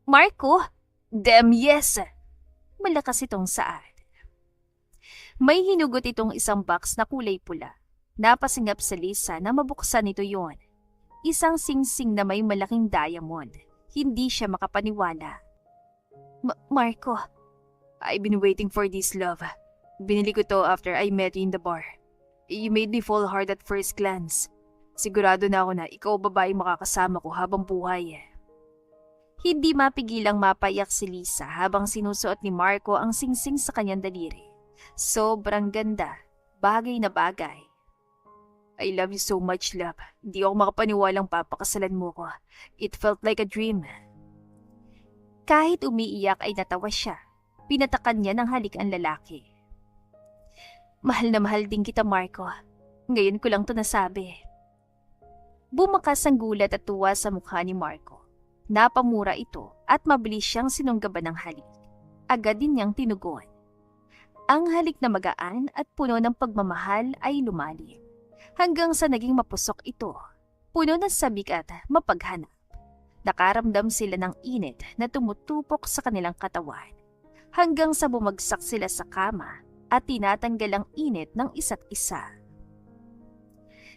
Marco? Damn yes! Malakas itong saad. May hinugot itong isang box na kulay pula. Napasingap sa Lisa na mabuksan ito yon. Isang singsing na may malaking diamond. Hindi siya makapaniwala. Marco, I've been waiting for this, love. Binili ko to after I met you in the bar. You made me fall hard at first glance. Sigurado na ako na ikaw babae makakasama ko habang buhay. Hindi mapigilang mapayak si Lisa habang sinusuot ni Marco ang singsing sa kanyang daliri. Sobrang ganda, bagay na bagay. I love you so much, love. Di ako makapaniwalang papakasalan mo ko. It felt like a dream. Kahit umiiyak ay natawa siya. Pinatakan niya ng halik ang lalaki. Mahal na mahal din kita, Marco. Ngayon ko lang to nasabi. Bumakas ang gulat at tuwa sa mukha ni Marco. Napamura ito at mabilis siyang sinunggaban ng halik. Agad din niyang tinugon. Ang halik na magaan at puno ng pagmamahal ay lumalim. Hanggang sa naging mapusok ito, puno ng sabik at mapaghanap. Nakaramdam sila ng init na tumutupok sa kanilang katawan. Hanggang sa bumagsak sila sa kama at tinatanggal ang init ng isa't isa.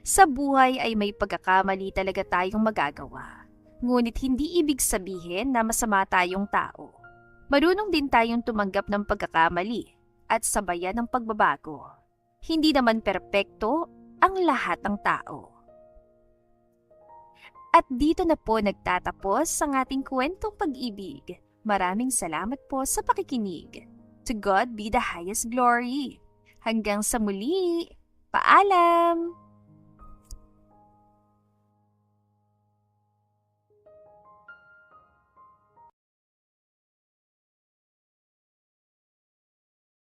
Sa buhay ay may pagkakamali talaga tayong magagawa. Ngunit hindi ibig sabihin na masama tayong tao. Marunong din tayong tumanggap ng pagkakamali at sabayan ng pagbabago. Hindi naman perpekto ang lahat ng tao. At dito na po nagtatapos ang ating kwentong pag-ibig. Maraming salamat po sa pakikinig. To God be the highest glory. Hanggang sa muli. Paalam!